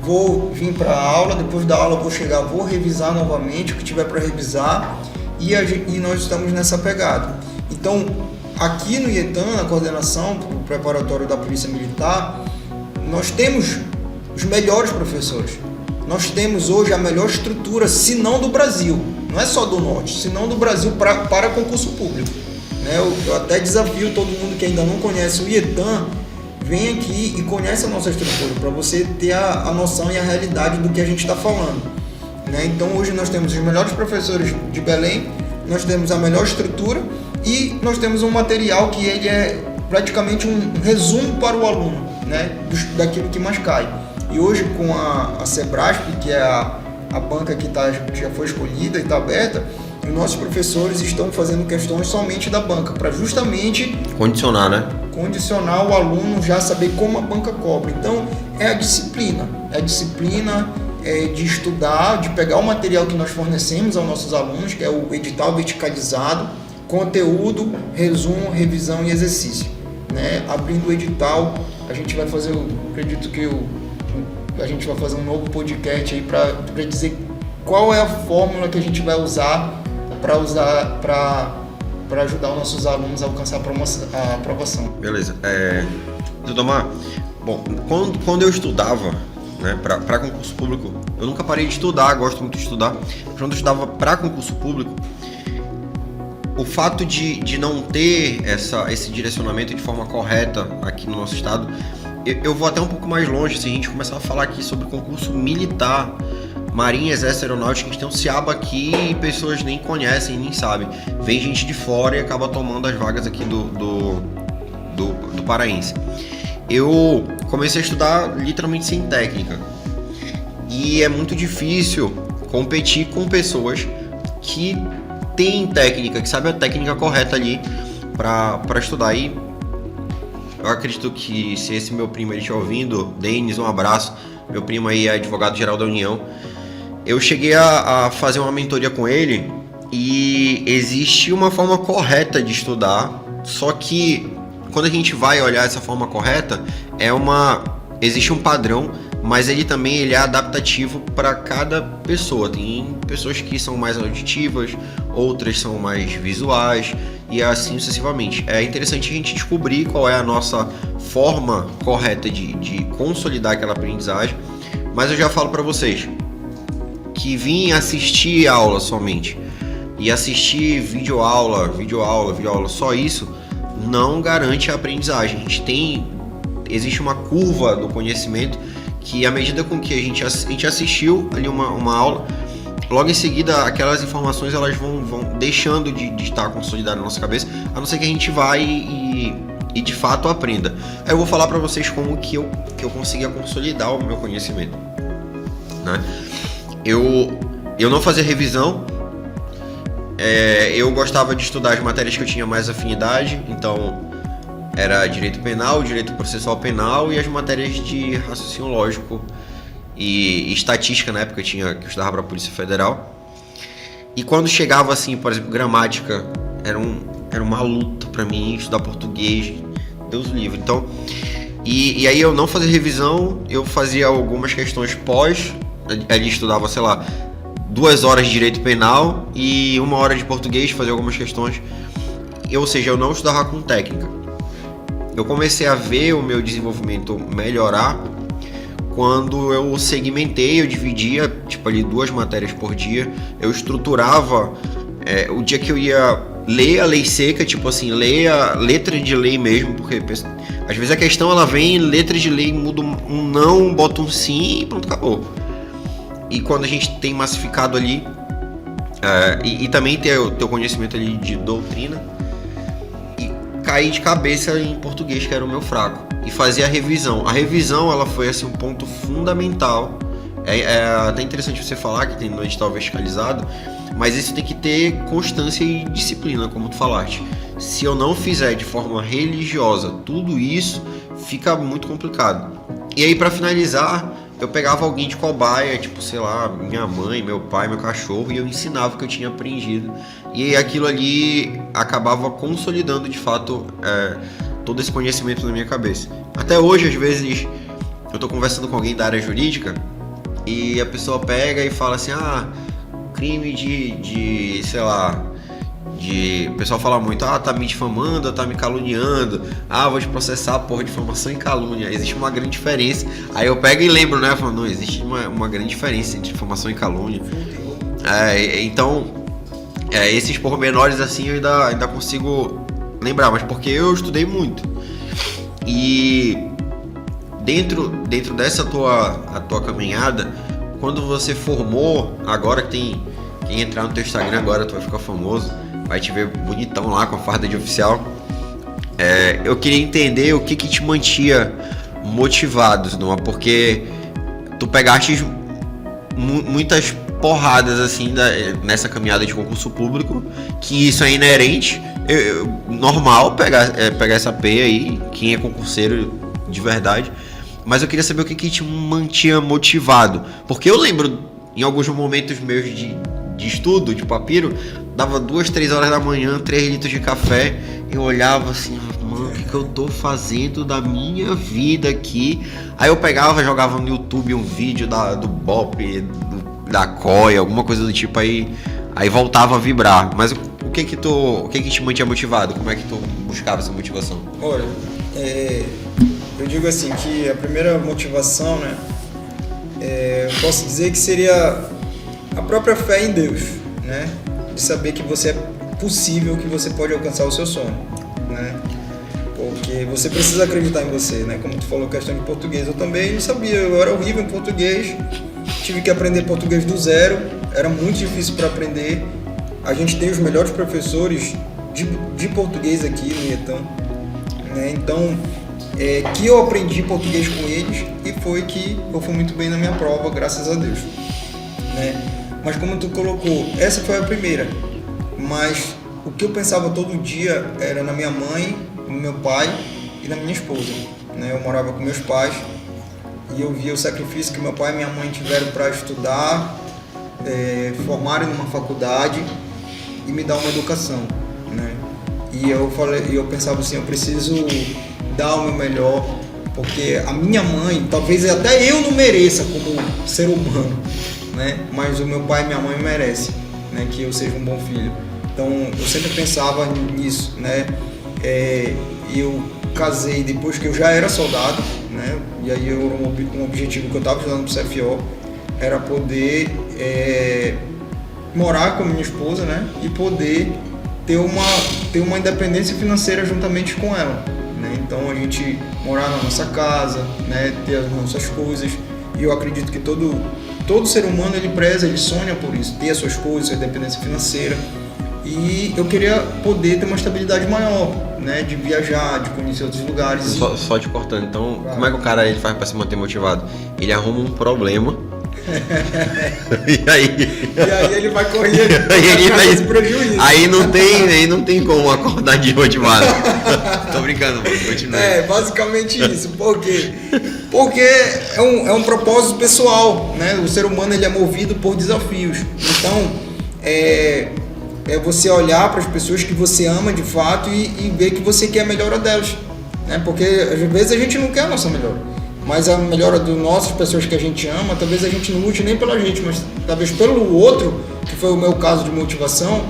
Vou vir para a aula, depois da aula vou chegar, vou revisar novamente o que tiver para revisar, e nós estamos nessa pegada. Então, aqui no IETAM, na coordenação, o preparatório da Polícia Militar, nós temos os melhores professores. Nós temos hoje a melhor estrutura, se não do Brasil, não é só do Norte, se não do Brasil para concurso público, né? Eu até desafio todo mundo que ainda não conhece o IETAM, vem aqui e conhece a nossa estrutura, para você ter a noção e a realidade do que a gente está falando, né? Então hoje nós temos os melhores professores de Belém, nós temos a melhor estrutura e nós temos um material que ele é praticamente um resumo para o aluno, né? Daquilo que mais cai. E hoje com a Sebrasp, que é a banca que já foi escolhida e está aberta, os nossos professores estão fazendo questões somente da banca, para justamente condicionar, né? Condicionar o aluno já saber como a banca cobra. Então, é a disciplina de estudar, de pegar o material que nós fornecemos aos nossos alunos, que é o edital verticalizado, conteúdo, resumo, revisão e exercício, né? Abrindo o edital, a gente vai fazer, eu acredito que a gente vai fazer um novo podcast aí para dizer qual é a fórmula que a gente vai usar para ajudar os nossos alunos a alcançar a aprovação. Beleza. Zidomar, bom, quando eu estudava, né, para concurso público, eu nunca parei de estudar, gosto muito de estudar. Quando eu estudava para concurso público, o fato de não ter esse direcionamento de forma correta aqui no nosso estado eu vou até um pouco mais longe, se a gente começar a falar aqui sobre concurso militar, Marinha, Exército, Aeronáutica, a gente tem um CIABA aqui e pessoas nem conhecem, nem sabem. Vem gente de fora e acaba tomando as vagas aqui do paraense. Eu comecei a estudar literalmente sem técnica. E é muito difícil competir com pessoas que têm técnica, que sabem a técnica correta ali para estudar. E eu acredito que se esse meu primo estiver ouvindo, Denis, um abraço. Meu primo aí é advogado-geral da União. Eu cheguei a fazer uma mentoria com ele e existe uma forma correta de estudar, só que quando a gente vai olhar essa forma correta, existe um padrão, mas ele também é adaptativo para cada pessoa. Tem pessoas que são mais auditivas, outras são mais visuais e assim sucessivamente. É interessante a gente descobrir qual é a nossa forma correta de consolidar aquela aprendizagem, mas eu já falo para vocês que vir assistir aula somente e assistir videoaula, só isso não garante a aprendizagem. Existe uma curva do conhecimento que à medida com que a gente assistiu ali uma aula, logo em seguida aquelas informações elas vão deixando de estar consolidadas na nossa cabeça, a não ser que a gente vá e de fato aprenda. Aí eu vou falar para vocês como que eu conseguia consolidar o meu conhecimento, né? Eu não fazia revisão, eu gostava de estudar as matérias que eu tinha mais afinidade, então era direito penal, direito processual penal e as matérias de raciocínio lógico e estatística. Na época que eu estudava para a Polícia Federal. E quando chegava assim, por exemplo, gramática, era uma luta para mim estudar português, Deus livre. Então, e aí eu não fazia revisão, eu fazia algumas questões pós. Ali estudava, 2 horas de direito penal e 1 hora de português, fazia algumas questões. Ou seja, eu não estudava com técnica. Eu comecei a ver o meu desenvolvimento melhorar quando eu segmentei, eu dividia ali 2 matérias por dia. Eu estruturava o dia que eu ia ler a lei seca, ler a letra de lei mesmo, porque às vezes a questão ela vem, letra de lei, muda um não, bota um sim e pronto, acabou. E quando a gente tem massificado ali, e também ter o teu conhecimento ali de doutrina, e cair de cabeça em português, que era o meu fraco, e fazer a revisão. A revisão, ela foi um ponto fundamental. É até interessante você falar que tem no edital verticalizado, mas isso tem que ter constância e disciplina, como tu falaste. Se eu não fizer de forma religiosa tudo isso, fica muito complicado. E aí, para finalizar, eu pegava alguém de cobaia, minha mãe, meu pai, meu cachorro, e eu ensinava o que eu tinha aprendido. E aquilo ali acabava consolidando, de fato, todo esse conhecimento na minha cabeça. Até hoje, às vezes, eu tô conversando com alguém da área jurídica e a pessoa pega e fala assim, crime o pessoal fala muito, tá me difamando, tá me caluniando, vou te processar por difamação e calúnia. Existe uma grande diferença. Aí eu pego e lembro, né? Falo, não, existe uma grande diferença entre difamação e calúnia. Então, esses pormenores assim eu ainda consigo lembrar, mas porque eu estudei muito. E dentro dessa tua caminhada, quando você formou, agora quem entrar no teu Instagram agora, tu vai ficar famoso, vai te ver bonitão lá com a farda de oficial. Eu queria entender o que te mantinha motivado, não? Porque tu pegaste muitas porradas assim nessa caminhada de concurso público, que isso é inerente, normal pegar essa peia aí, quem é concurseiro de verdade. Mas eu queria saber o que te mantinha motivado, porque eu lembro em alguns momentos meus de estudo, de papiro, dava 2, 3 horas da manhã, 3 litros de café, eu olhava assim, mano, o que eu tô fazendo da minha vida aqui? Aí eu pegava, jogava no YouTube um vídeo do BOP, da COI, alguma coisa do tipo, aí voltava a vibrar. Mas o que te mantinha motivado? Como é que tu buscava essa motivação? Olha, eu digo assim, que a primeira motivação, né, eu posso dizer que seria a própria fé em Deus, né? De saber que você é possível, que você pode alcançar o seu sonho, né? Porque você precisa acreditar em você, né? Como tu falou, questão de português. Eu também não sabia, eu era horrível em português. Tive que aprender português do zero. Era muito difícil para aprender. A gente tem os melhores professores de português aqui no IETAM, né? Então, que eu aprendi português com eles e foi que eu fui muito bem na minha prova, graças a Deus, né? Mas como tu colocou, essa foi a primeira. Mas o que eu pensava todo dia era na minha mãe, no meu pai e na minha esposa, né? Eu morava com meus pais e eu via o sacrifício que meu pai e minha mãe tiveram para estudar, formarem numa faculdade e me dar uma educação, né? E eu pensava assim, eu preciso dar o meu melhor, porque a minha mãe, talvez até eu não mereça como ser humano, né? Mas o meu pai e minha mãe merecem, né? Que eu seja um bom filho. Então eu sempre pensava nisso, né? Eu casei depois que eu já era soldado, né? E aí um objetivo que eu estava estudando para o CFO era poder morar com a minha esposa, né? E poder ter uma independência financeira juntamente com ela, né? Então a gente morar na nossa casa, né? Ter as nossas coisas. E eu acredito que todo ser humano ele preza, ele sonha por isso, ter as suas coisas, sua independência financeira. E eu queria poder ter uma estabilidade maior, né? De viajar, de conhecer outros lugares. Só te cortando, então, claro. Como é que o cara ele faz para se manter motivado? Ele arruma um problema. E aí ele vai correr esse prejuízo. Aí não tem como acordar desmotivado. Tô brincando, mano. Continua. Basicamente isso. Por quê? Porque é um propósito pessoal, né? O ser humano ele é movido por desafios. Então, é você olhar para as pessoas que você ama de fato e ver que você quer a melhora delas, né? Porque às vezes a gente não quer a nossa melhora, mas a melhora das nossas pessoas que a gente ama, talvez a gente não lute nem pela gente, mas talvez pelo outro, que foi o meu caso de motivação,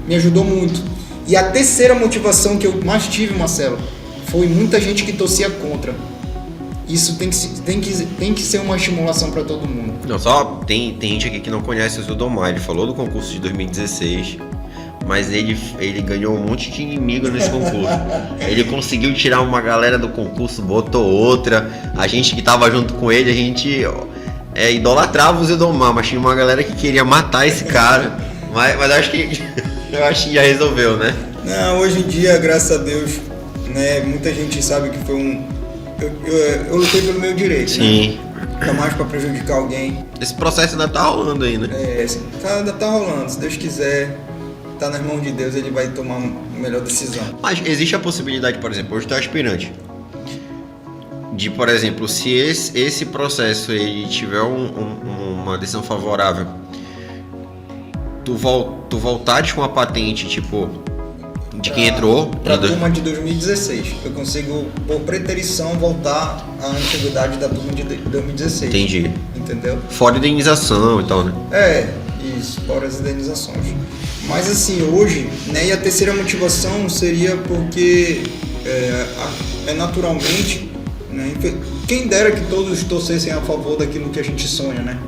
me ajudou muito. E a terceira motivação que eu mais tive, Marcelo, foi muita gente que torcia contra. Isso tem que ser uma estimulação para todo mundo. Não, só tem gente aqui que não conhece o Zildomar. Ele falou do concurso de 2016, mas ele ganhou um monte de inimigo nesse concurso. Ele conseguiu tirar uma galera do concurso, botou outra. A gente que tava junto com ele, a gente idolatrava o Zildomar, mas tinha uma galera que queria matar esse cara. Mas eu acho que já resolveu, né? Não, hoje em dia, graças a Deus, né, muita gente sabe que foi eu lutei pelo meu direito. Sim. Né? Jamais para prejudicar alguém. Esse processo ainda tá rolando aí, né? Ainda tá rolando. Se Deus quiser, tá nas mãos de Deus, ele vai tomar a melhor decisão. Mas existe a possibilidade, por exemplo, hoje tu é aspirante, de, por exemplo, se esse processo ele tiver uma decisão favorável, tu voltares com a patente, tipo, de quem entrou... Pra turma de 2016. Eu consigo, por preterição, voltar à antiguidade da turma de 2016. Entendi. Entendeu? Fora indenização e tal, né? Isso, fora as indenizações. Mas assim, hoje, né, e a terceira motivação seria porque naturalmente, né, quem dera que todos torcessem a favor daquilo que a gente sonha, né?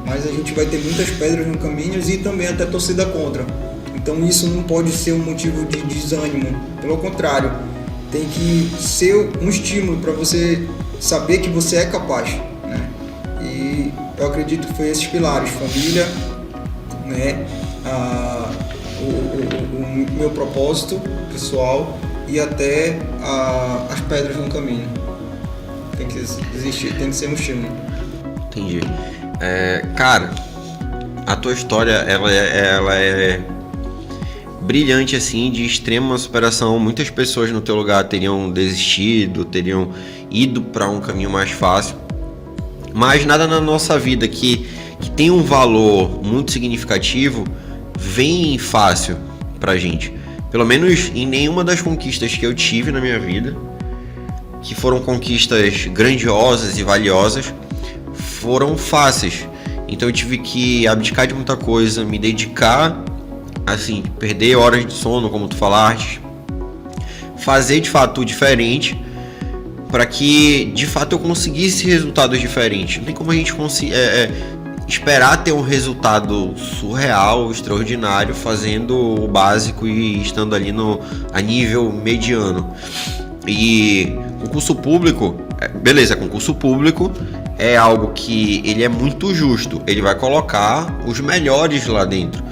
Mas a gente vai ter muitas pedras no caminho e também até torcida contra. Então isso não pode ser um motivo de desânimo, pelo contrário, tem que ser um estímulo para você saber que você é capaz, né? E eu acredito que foi esses pilares, família, né? O meu propósito pessoal e até as pedras no caminho. Tem que existir, tem que ser um estímulo. Entendi. Cara, a tua história ela é brilhante, assim, de extrema superação. Muitas pessoas no teu lugar teriam desistido, teriam ido para um caminho mais fácil, mas nada na nossa vida que tem um valor muito significativo vem fácil pra gente. Pelo menos em nenhuma das conquistas que eu tive na minha vida, que foram conquistas grandiosas e valiosas, foram fáceis. Então eu tive que abdicar de muita coisa, me dedicar, assim, perder horas de sono, como tu falaste, fazer de fato diferente, para que de fato eu conseguisse resultados diferentes. Não tem como a gente esperar ter um resultado surreal, extraordinário, fazendo o básico e estando ali a nível mediano. E concurso público, beleza, concurso público é algo que ele é muito justo. Ele vai colocar os melhores lá dentro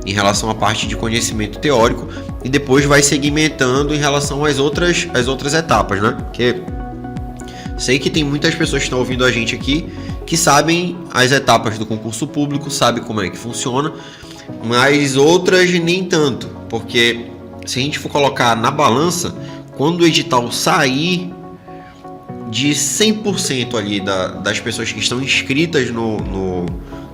em relação à parte de conhecimento teórico e depois vai segmentando em relação às outras etapas, né? Porque sei que tem muitas pessoas que estão ouvindo a gente aqui que sabem as etapas do concurso público, sabem como é que funciona, mas outras nem tanto, porque se a gente for colocar na balança, quando o edital sair, de 100% ali das pessoas que estão inscritas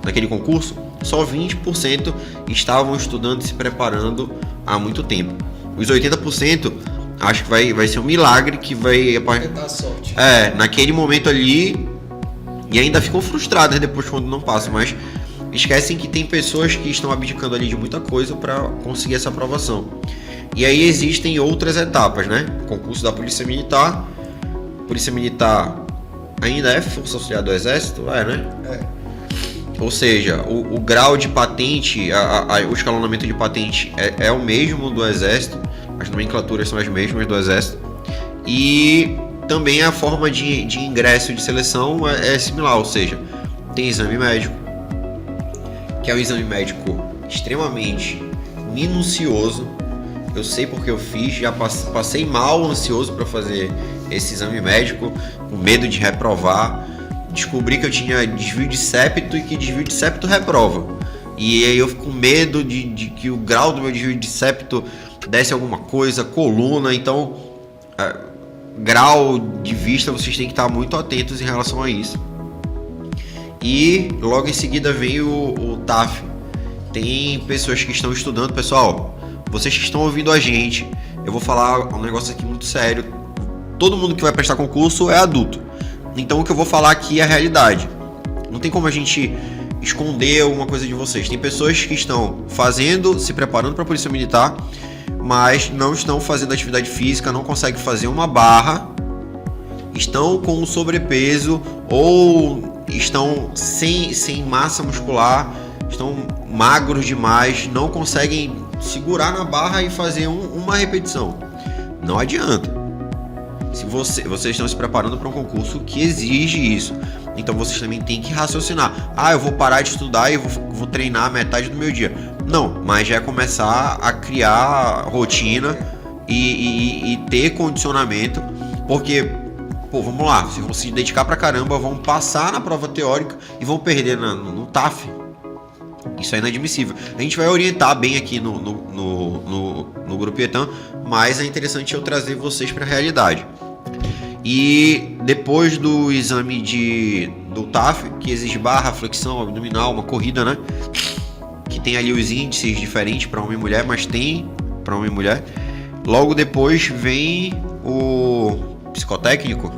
naquele concurso, só 20% estavam estudando e se preparando há muito tempo. Os 80%, acho que vai ser um milagre que vai... Tentar a sorte. Naquele momento ali, e ainda ficam frustradas depois quando não passam, mas esquecem que tem pessoas que estão abdicando ali de muita coisa para conseguir essa aprovação. E aí existem outras etapas, né? Concurso da Polícia Militar. Polícia Militar ainda é força auxiliar do Exército? Né? Ou seja, o grau de patente, o escalonamento de patente é o mesmo do Exército, as nomenclaturas são as mesmas do Exército, e também a forma de ingresso de seleção é similar, ou seja, tem exame médico, que é um exame médico extremamente minucioso. Eu sei porque eu fiz, já passei mal, ansioso para fazer esse exame médico, com medo de reprovar. Descobri que eu tinha desvio de septo e que desvio de septo reprova. E aí eu fico com medo de que o grau do meu desvio de septo desse alguma coisa, coluna. Então, grau de vista, vocês têm que estar muito atentos em relação a isso. E logo em seguida vem o TAF. Tem pessoas que estão estudando. Pessoal, vocês que estão ouvindo a gente, eu vou falar um negócio aqui muito sério. Todo mundo que vai prestar concurso é adulto. Então o que eu vou falar aqui é a realidade. Não tem como a gente esconder alguma coisa de vocês. Tem pessoas que estão se preparando para a Polícia Militar, mas não estão fazendo atividade física, não conseguem fazer uma barra, estão com sobrepeso ou estão sem massa muscular, estão magros demais, não conseguem segurar na barra e fazer uma repetição. Não adianta. Se vocês estão se preparando para um concurso que exige isso, então vocês também têm que raciocinar. Eu vou parar de estudar e vou treinar metade do meu dia. Não, mas já é começar a criar rotina e ter condicionamento, porque, vamos lá, vocês vão se dedicar pra caramba, vão passar na prova teórica e vão perder no TAF. Isso é inadmissível. A gente vai orientar bem aqui no Grupo Etan, mas é interessante eu trazer vocês para a realidade. E depois do exame do TAF, que exige barra, flexão abdominal, uma corrida, né? Que tem ali os índices diferentes para homem e mulher, mas tem para homem e mulher. Logo depois vem o psicotécnico.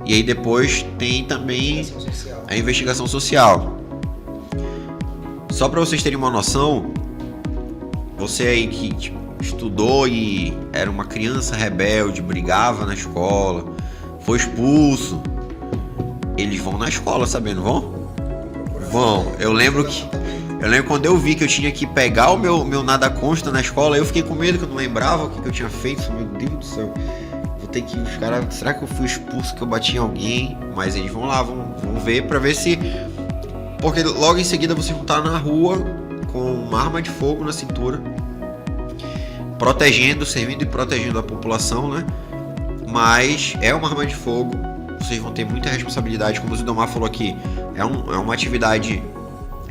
E aí depois tem também a investigação social. Só para vocês terem uma noção, você aí que estudou e era uma criança rebelde, brigava na escola, foi expulso, eles vão na escola, sabendo, vão? Vão. Eu lembro quando eu vi que eu tinha que pegar o meu nada consta na escola, eu fiquei com medo, que eu não lembrava o que eu tinha feito. Meu Deus do céu, vou ter que... Os caras, será que eu fui expulso, que eu bati em alguém? Mas eles vão lá, vão ver para ver se... Porque logo em seguida vocês vão estar na rua com uma arma de fogo na cintura, servindo e protegendo a população, né? Mas é uma arma de fogo, vocês vão ter muita responsabilidade, como o Zidomar falou aqui. É uma atividade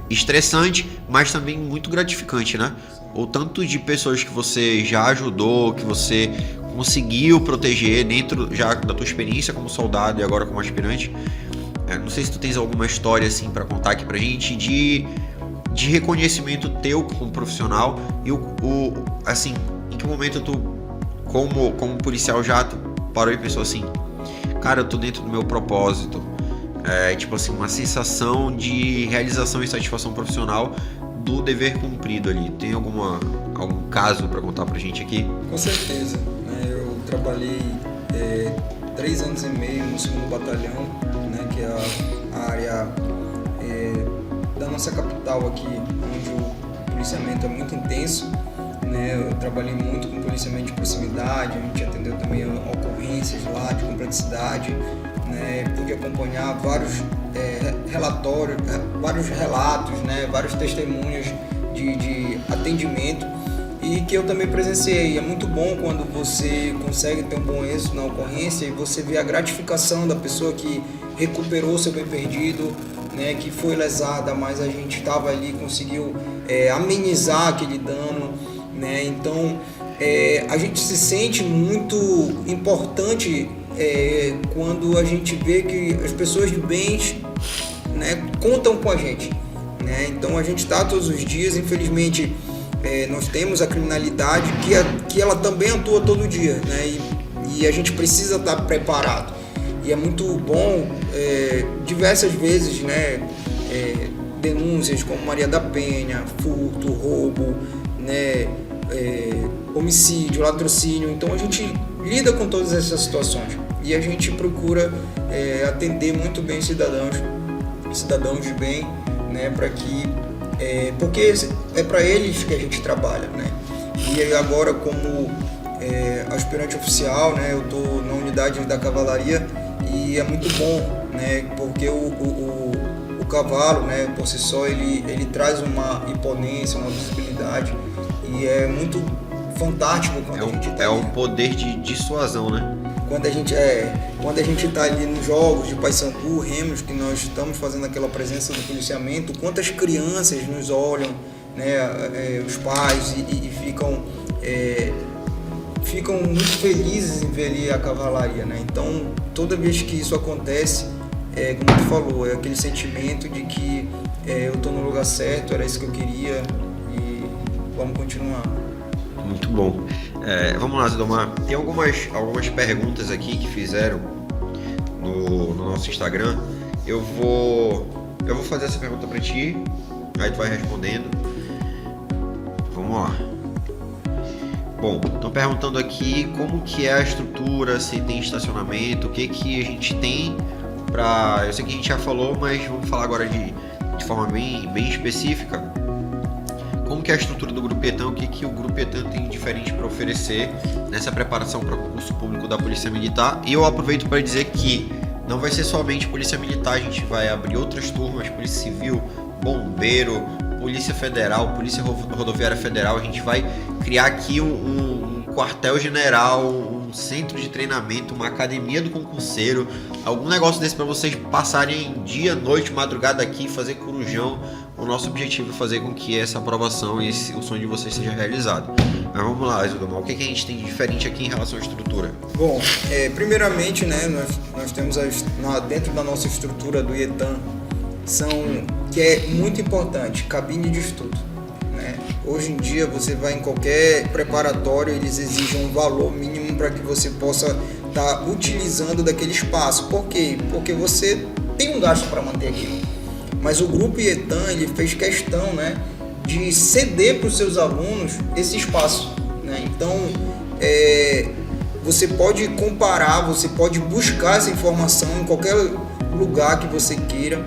estressante, mas também muito gratificante, né? O tanto de pessoas que você já ajudou, que você conseguiu proteger dentro já da tua experiência como soldado e agora como aspirante. Não sei se tu tens alguma história assim para contar aqui pra gente de reconhecimento teu como profissional e assim, em que momento tu como policial já tu parou e pensou assim, cara, eu tô dentro do meu propósito. Tipo assim, uma sensação de realização e satisfação profissional do dever cumprido ali. Tem algum caso para contar pra gente aqui? Com certeza, né? Eu trabalhei 3 anos e meio no 2º Batalhão, né? Que é a área da nossa capital aqui, onde o policiamento é muito intenso, né? né? Eu trabalhei muito com policiamento de proximidade, a gente atendeu também ocorrências lá de complexidade, né? Pude acompanhar vários relatórios, vários relatos, né? Vários testemunhos de atendimento e que eu também presenciei. É muito bom quando você consegue ter um bom êxito na ocorrência e você vê a gratificação da pessoa que recuperou seu bem perdido, né, que foi lesada, mas a gente estava ali, conseguiu amenizar aquele dano, né? Então a gente se sente muito importante quando a gente vê que as pessoas de bens, né, contam com a gente, né? Então a gente está todos os dias, infelizmente nós temos a criminalidade que ela também atua todo dia, né? E a gente precisa estar preparado. E é muito bom, diversas vezes, né, denúncias como Maria da Penha, furto, roubo, né, homicídio, latrocínio. Então a gente lida com todas essas situações e a gente procura atender muito bem cidadãos de bem, né, para que porque é para eles que a gente trabalha, né? E agora como aspirante oficial, né, eu estou na unidade da cavalaria e é muito bom, né, porque o cavalo, né, por si só ele traz uma imponência, uma visibilidade e é muito fantástico quando a gente um poder de dissuasão, né? Quando a gente está ali nos jogos de Paysandu, Remos, que nós estamos fazendo aquela presença do policiamento, quantas crianças nos olham, né, os pais e ficam muito felizes em ver ali a cavalaria, né? Então, toda vez que isso acontece, como tu falou, é aquele sentimento de que eu estou no lugar certo, era isso que eu queria e vamos continuar. Muito bom. Vamos lá, Zidomar. Tem algumas perguntas aqui que fizeram no nosso Instagram. Eu vou fazer essa pergunta para ti, aí tu vai respondendo. Vamos lá. Bom, estão perguntando aqui como que é a estrutura, se tem estacionamento, o que a gente tem para... Eu sei que a gente já falou, mas vamos falar agora de forma bem específica. Como que é a estrutura do Grupo Ietã, o que o Grupo Ietã tem de diferente para oferecer nessa preparação para o concurso público da Polícia Militar. E eu aproveito para dizer que não vai ser somente Polícia Militar, a gente vai abrir outras turmas, Polícia Civil, Bombeiro, Polícia Federal, Polícia Rodoviária Federal. A gente vai criar aqui um quartel-general, um centro de treinamento, uma academia do concurseiro, algum negócio desse para vocês passarem dia, noite, madrugada aqui, fazer corujão. O nosso objetivo é fazer com que essa aprovação e o sonho de vocês seja realizado. Mas vamos lá, Zidomar, o que a gente tem de diferente aqui em relação à estrutura? Bom, primeiramente, né, nós temos dentro da nossa estrutura do Ietã, que é muito importante, cabine de estudo, né? Hoje em dia você vai em qualquer preparatório, eles exigem um valor mínimo para que você possa estar utilizando daquele espaço. Por quê? Porque você tem um gasto para manter aquilo. Mas o Grupo Ietã, ele fez questão, né, de ceder para os seus alunos esse espaço, né? Então, você pode comparar, você pode buscar essa informação em qualquer lugar que você queira.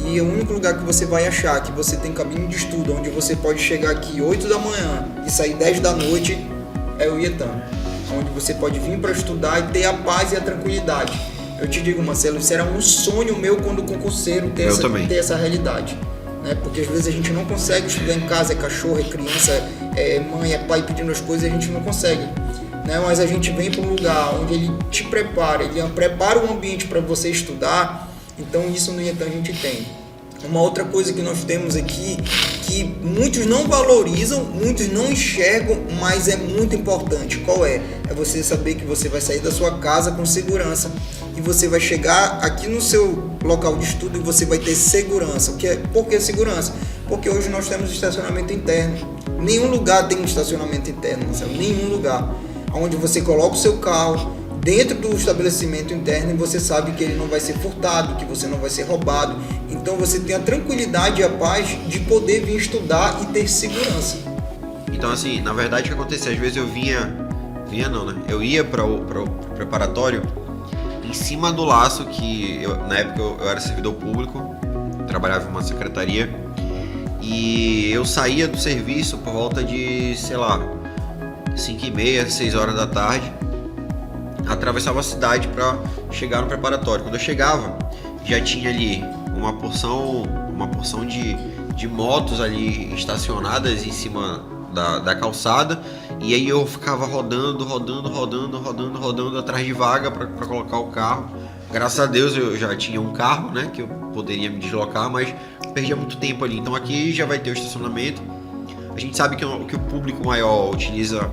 E o único lugar que você vai achar que você tem cabine de estudo, onde você pode chegar aqui 8 da manhã e sair 10 da noite, é o Ietã, onde você pode vir para estudar e ter a paz e a tranquilidade. Eu te digo, Marcelo, isso era um sonho meu quando concurseiro ter essa realidade, né? Porque às vezes a gente não consegue estudar em casa, é cachorro, é criança, é mãe, é pai pedindo as coisas e a gente não consegue, né? Mas a gente vem para um lugar onde ele te prepara, ele prepara o ambiente para você estudar. Então isso no Ietã a gente tem. Uma outra coisa que nós temos aqui, que muitos não valorizam, muitos não enxergam, mas é muito importante. Qual é? É você saber que você vai sair da sua casa com segurança e você vai chegar aqui no seu local de estudo e você vai ter segurança. Por que segurança? Porque hoje nós temos estacionamento interno. Nenhum lugar tem estacionamento interno, Marcelo, nenhum lugar. Onde você coloca o seu carro dentro do estabelecimento interno e você sabe que ele não vai ser furtado, que você não vai ser roubado. Então você tem a tranquilidade e a paz de poder vir estudar e ter segurança. Então assim, na verdade o que acontecia, às vezes eu ia para o preparatório em cima do laço, na época eu era servidor público, trabalhava em uma secretaria, e eu saía do serviço por volta de, sei lá, 5h30, 6 horas da tarde, atravessava a cidade para chegar no preparatório. Quando eu chegava, já tinha ali uma porção de motos ali estacionadas em cima da calçada, e aí eu ficava rodando atrás de vaga para colocar o carro. Graças a Deus eu já tinha um carro, né, que eu poderia me deslocar, mas perdia muito tempo ali. Então aqui já vai ter o estacionamento. A gente sabe que o público maior utiliza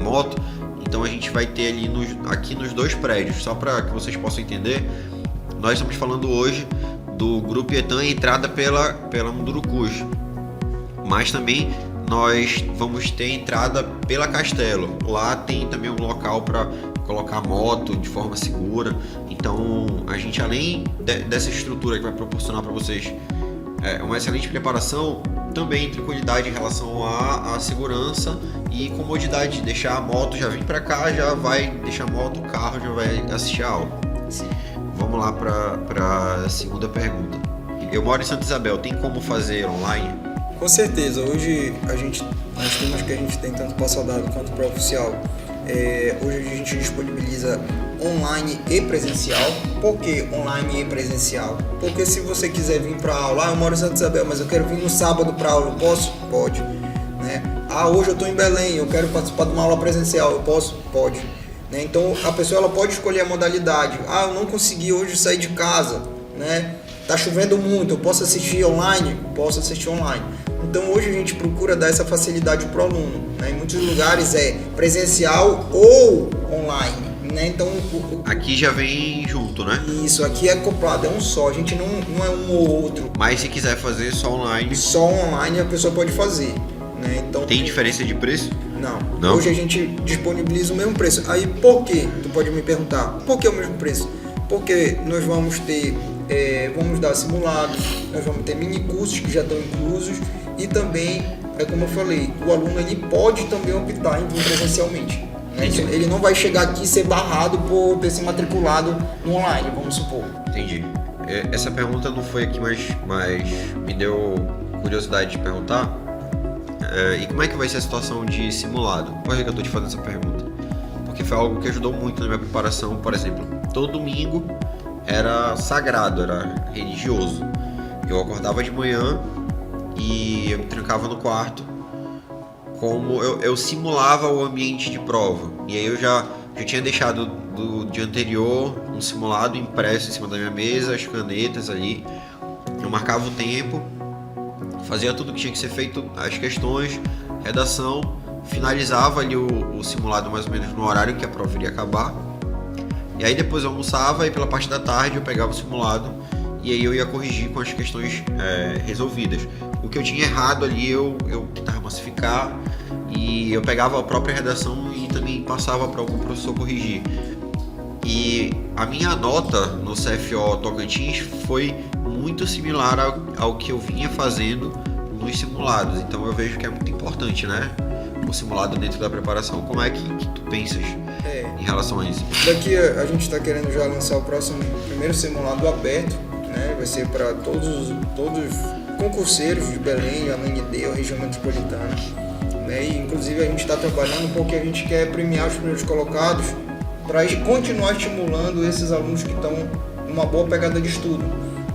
moto, então a gente vai ter ali aqui nos 2 prédios. Só para que vocês possam entender, nós estamos falando hoje do Grupo Etan, entrada pela Mundurucus, mas também nós vamos ter entrada pela Castelo. Lá tem também um local para colocar moto de forma segura. Então a gente, além dessa estrutura que vai proporcionar para vocês uma excelente preparação, também tranquilidade em relação à segurança e comodidade de deixar a moto, já vir para cá, já vai deixar a moto, o carro já vai assistir a aula. Sim. Vamos lá para a segunda pergunta. Eu moro em Santa Isabel, tem como fazer online? Com certeza, hoje nós temos que a gente tem tanto para soldado quanto para oficial. Hoje a gente disponibiliza online e presencial. Por que online e presencial? Porque se você quiser vir para aula, eu moro em Santa Isabel, mas eu quero vir no sábado para aula, eu posso? Pode. Né? Hoje eu estou em Belém, eu quero participar de uma aula presencial, eu posso? Pode. Né? Então a pessoa ela pode escolher a modalidade. Eu não consegui hoje sair de casa, né? Tá chovendo muito, eu posso assistir online? Posso assistir online. Então hoje a gente procura dar essa facilidade para o aluno, né? Em muitos lugares é presencial ou online, né? Então aqui já vem junto, né? Isso, aqui é acoplado, é um só, a gente não é um ou outro. Mas se quiser fazer só online a pessoa pode fazer, né? Então tem diferença de preço? Não. Hoje a gente disponibiliza o mesmo preço. Aí por quê? Tu pode me perguntar, por que o mesmo preço? Porque nós vamos ter, vamos dar simulados, nós vamos ter mini cursos que já estão inclusos, e também, como eu falei, o aluno ele pode também optar em vir presencialmente. Né? Ele não vai chegar aqui e ser barrado por ter se matriculado no online, vamos supor. Entendi. Essa pergunta não foi aqui, mas me deu curiosidade de perguntar. E como é que vai ser a situação de simulado? Por que eu estou te fazendo essa pergunta? Porque foi algo que ajudou muito na minha preparação. Por exemplo, todo domingo era sagrado, era religioso. Eu acordava de manhã e eu me trancava no quarto, como eu simulava o ambiente de prova. E aí eu já tinha deixado do dia anterior um simulado impresso em cima da minha mesa, as canetas ali. Eu marcava o tempo, fazia tudo que tinha que ser feito, as questões, redação, finalizava ali o simulado mais ou menos no horário que a prova iria acabar. E aí depois eu almoçava e pela parte da tarde eu pegava o simulado e aí eu ia corrigir com as questões resolvidas. O que eu tinha errado ali eu tentava massificar e eu pegava a própria redação e também passava para algum professor corrigir. E a minha nota no CFO Tocantins foi muito similar ao que eu vinha fazendo nos simulados. Então eu vejo que é muito importante, né? O simulado dentro da preparação. Como é que tu pensas em relação a isso? Daqui a gente está querendo já lançar o primeiro simulado aberto, né? Vai ser para todos os concurseiros de Belém, AND, a região metropolitana, né? E inclusive a gente está trabalhando porque a gente quer premiar os primeiros colocados para continuar estimulando esses alunos que estão numa boa pegada de estudo,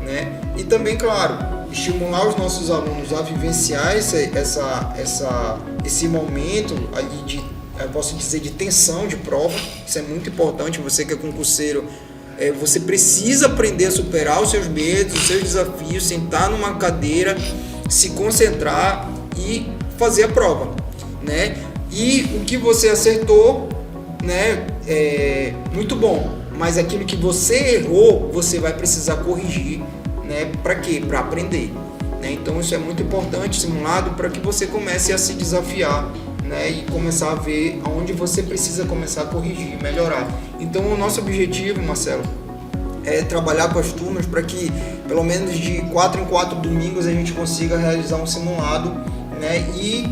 né? E também, claro, estimular os nossos alunos a vivenciar esse momento ali eu posso dizer, de tensão de prova. Isso é muito importante. Você que é concurseiro, você precisa aprender a superar os seus medos, os seus desafios, sentar numa cadeira, se concentrar e fazer a prova, né? E o que você acertou, né, é muito bom, mas aquilo que você errou, você vai precisar corrigir, né? Para quê? Para aprender, né? Então isso é muito importante, simulado, para que você comece a se desafiar, né? E começar a ver aonde você precisa começar a corrigir, melhorar. Então o nosso objetivo, Marcelo, é trabalhar com as turmas para que pelo menos de 4 em 4 domingos a gente consiga realizar um simulado, né? E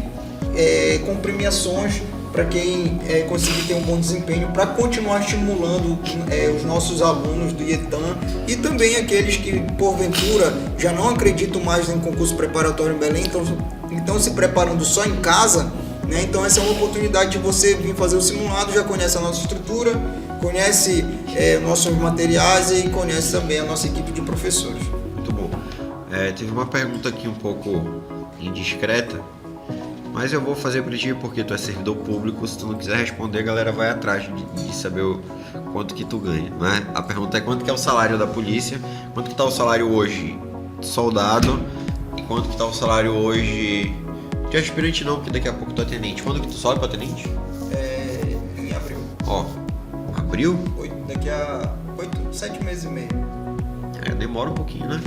com premiações para quem conseguir ter um bom desempenho, para continuar estimulando os nossos alunos do IETAN e também aqueles que porventura já não acreditam mais em concurso preparatório em Belém, então se preparando só em casa, né? Então essa é uma oportunidade de você vir fazer o simulado, já conhece a nossa estrutura, conhece nossos materiais e conhece também a nossa equipe de professores. Muito bom. Teve uma pergunta aqui um pouco indiscreta, mas eu vou fazer para ti porque tu é servidor público. Se tu não quiser responder, a galera vai atrás de saber o quanto que tu ganha, né? A pergunta é quanto que é o salário da polícia, quanto que tá o salário hoje de soldado e quanto que tá o salário hoje de aspirante não, porque daqui a pouco tu é tenente. Quando que tu sobe para tenente? Em abril. Abril? Daqui a 7 meses e meio. Demora um pouquinho, né?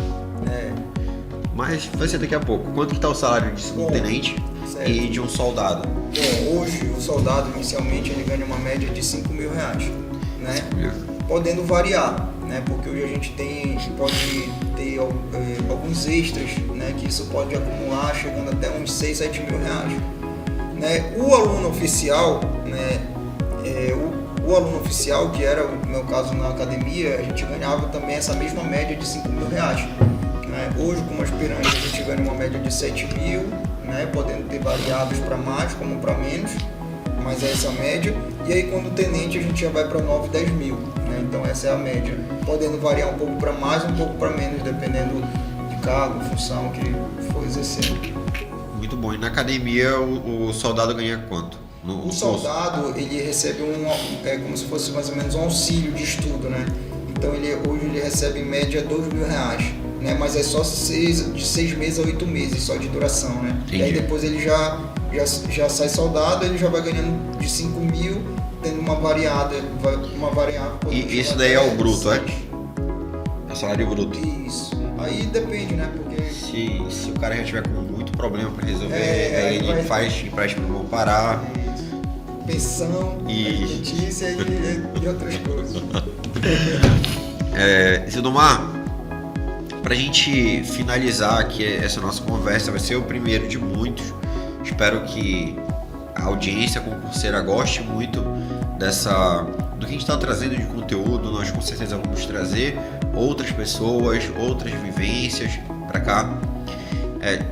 Mas vai ser daqui a pouco. Quanto que tá o salário de segundo tenente e de um soldado? Bom, hoje o soldado inicialmente ele ganha uma média de R$5.000, né? Podendo variar, né? Porque hoje a gente pode ter alguns extras, né? Que isso pode acumular chegando até uns R$6.000, R$7.000, né? O aluno oficial, né? O aluno oficial, que era o meu caso na academia, a gente ganhava também essa mesma média de R$5.000. Hoje, como aspirante, a gente ganha uma média de 7.000, né, podendo ter variáveis para mais como para menos, mas é essa média. E aí, quando tenente, a gente já vai para 9, 10 mil. Né? Então, essa é a média, podendo variar um pouco para mais, um pouco para menos, dependendo de cargo, função que for exercendo. Muito bom. E na academia, o soldado ganha quanto? O soldado, ele recebe como se fosse mais ou menos um auxílio de estudo, né? Então, hoje ele recebe em média R$2.000. Né, mas é só de 6 meses a 8 meses só de duração, né? Entendi. E aí depois ele já sai soldado, ele já vai ganhando de 5.000, tendo uma variável. E isso daí é o bruto, é? É o salário bruto. Isso. Aí depende, né? Porque se o cara já tiver com muito problema para resolver, aí ele faz empréstimo vão parar. Pensão, alimentícia e outras coisas. Zildomar, pra gente finalizar aqui essa nossa conversa, vai ser o primeiro de muitos. Espero que a audiência concurseira goste muito do que a gente está trazendo de conteúdo. Nós com certeza vamos trazer outras pessoas, outras vivências para cá.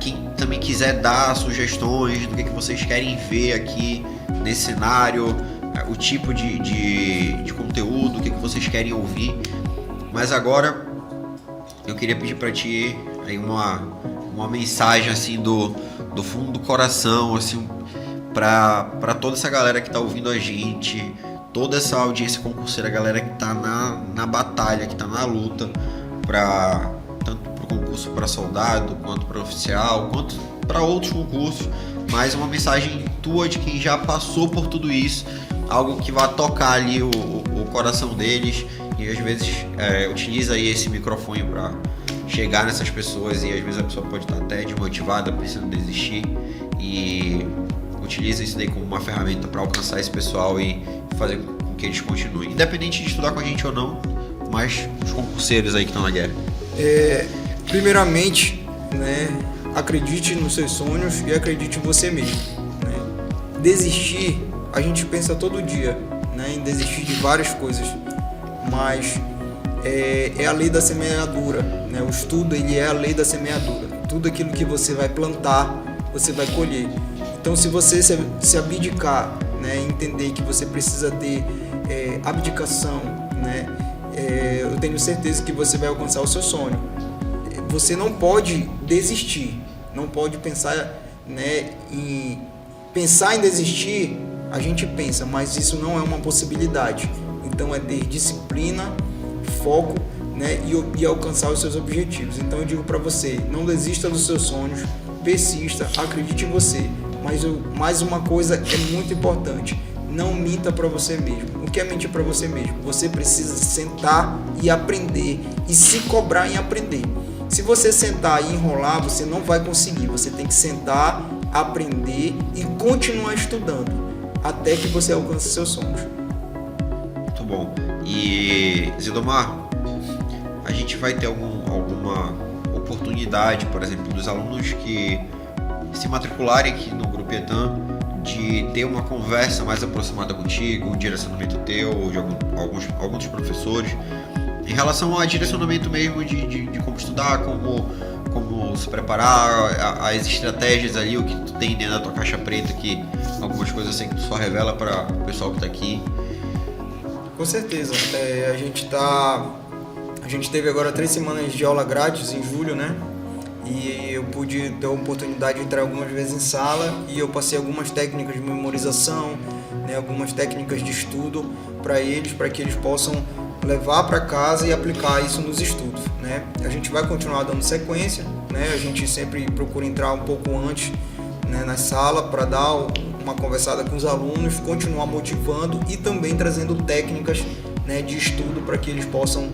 Quem também quiser dar sugestões do que vocês querem ver aqui nesse cenário, o tipo de conteúdo, o que vocês querem ouvir. Mas agora eu queria pedir para ti aí uma mensagem assim do fundo do coração, assim, para toda essa galera que tá ouvindo a gente, toda essa audiência concurseira, a galera que tá na batalha, que tá na luta tanto pro concurso para soldado, quanto para oficial, quanto para outros concursos, mas uma mensagem tua de quem já passou por tudo isso, algo que vai tocar ali o coração deles. E às vezes utiliza aí esse microfone para chegar nessas pessoas, e às vezes a pessoa pode estar até desmotivada, pensando em desistir, e utiliza isso daí como uma ferramenta para alcançar esse pessoal e fazer com que eles continuem, independente de estudar com a gente ou não, mas os concurseiros aí que estão na guerra. Primeiramente, né, acredite nos seus sonhos e acredite em você mesmo. Né? Desistir, a gente pensa todo dia, né, em desistir de várias coisas. Mas é a lei da semeadura, né? O estudo ele é a lei da semeadura. Tudo aquilo que você vai plantar, você vai colher. Então, se você se abdicar, né? Entender que você precisa ter abdicação, né? Eu tenho certeza que você vai alcançar o seu sonho. Você não pode desistir, não pode pensar, né, em desistir. A gente pensa, mas isso não é uma possibilidade. Então é ter disciplina, foco, né, e alcançar os seus objetivos. Então eu digo para você, não desista dos seus sonhos, persista, acredite em você. Mas mais uma coisa é muito importante, não minta para você mesmo. O que é mentir para você mesmo? Você precisa sentar e aprender e se cobrar em aprender. Se você sentar e enrolar, você não vai conseguir. Você tem que sentar, aprender e continuar estudando até que você alcance seus sonhos. Bom, e Zildomar, a gente vai ter alguma oportunidade, por exemplo, dos alunos que se matricularem aqui no Grupo Etan, de ter uma conversa mais aproximada contigo, um direcionamento teu ou de alguns professores, em relação ao direcionamento mesmo de como estudar, como como se preparar, as estratégias ali, o que tu tem dentro da tua caixa preta, que algumas coisas assim que tu só revela para o pessoal que tá aqui. Com certeza. A gente teve agora 3 semanas de aula grátis em julho, né? E eu pude ter a oportunidade de entrar algumas vezes em sala e eu passei algumas técnicas de memorização, né? Algumas técnicas de estudo para que eles possam levar para casa e aplicar isso nos estudos, né? A gente vai continuar dando sequência, né? A gente sempre procura entrar um pouco antes, né, na sala para dar uma conversada com os alunos, continuar motivando e também trazendo técnicas, né, de estudo para que eles possam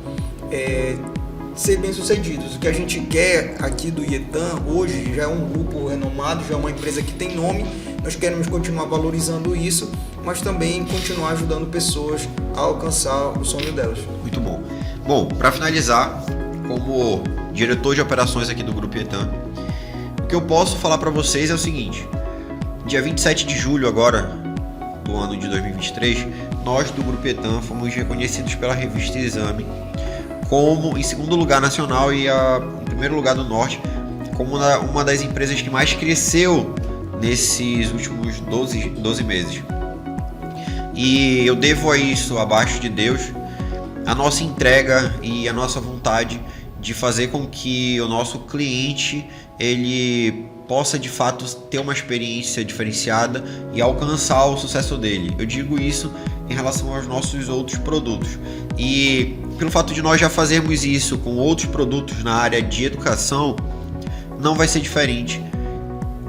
ser bem-sucedidos. O que a gente quer aqui do IETAM hoje já é um grupo renomado, já é uma empresa que tem nome. Nós queremos continuar valorizando isso, mas também continuar ajudando pessoas a alcançar o sonho delas. Muito bom. Bom, para finalizar, como diretor de operações aqui do Grupo IETAM, o que eu posso falar para vocês é o seguinte: dia 27 de julho agora, do ano de 2023, nós do Grupo IETAM fomos reconhecidos pela revista Exame como em segundo lugar nacional e em primeiro lugar do Norte, como uma das empresas que mais cresceu nesses últimos 12 meses. E eu devo a isso, abaixo de Deus, a nossa entrega e a nossa vontade de fazer com que o nosso cliente ele possa de fato ter uma experiência diferenciada e alcançar o sucesso dele. Eu digo isso em relação aos nossos outros produtos. E pelo fato de nós já fazermos isso com outros produtos na área de educação, não vai ser diferente.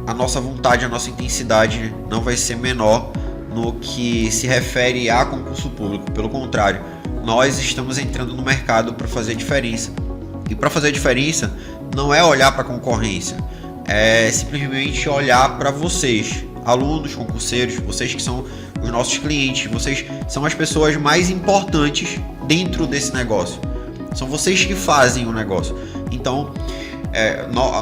A nossa vontade, a nossa intensidade não vai ser menor no que se refere a concurso público. Pelo contrário, nós estamos entrando no mercado para fazer diferença. E para fazer diferença não é olhar para a concorrência, é simplesmente olhar para vocês, alunos, concurseiros, vocês que são os nossos clientes, vocês são as pessoas mais importantes dentro desse negócio. São vocês que fazem o negócio. Então,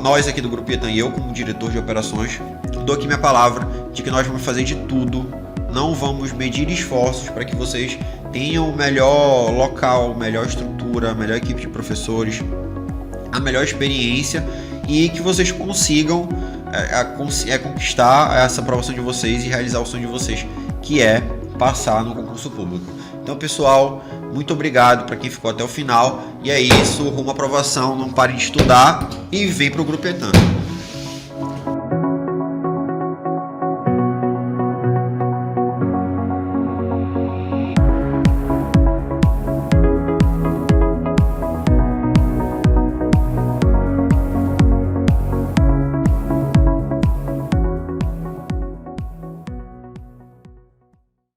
nós aqui do Grupo IETAM e eu como diretor de operações, dou aqui minha palavra de que nós vamos fazer de tudo, não vamos medir esforços para que vocês tenham o melhor local, melhor estrutura, melhor equipe de professores, a melhor experiência e que vocês consigam conquistar essa aprovação de vocês e realizar o sonho de vocês, que é passar no concurso público. Então, pessoal, muito obrigado para quem ficou até o final. E é isso, rumo à aprovação, não pare de estudar e vem para o Grupo IETAM.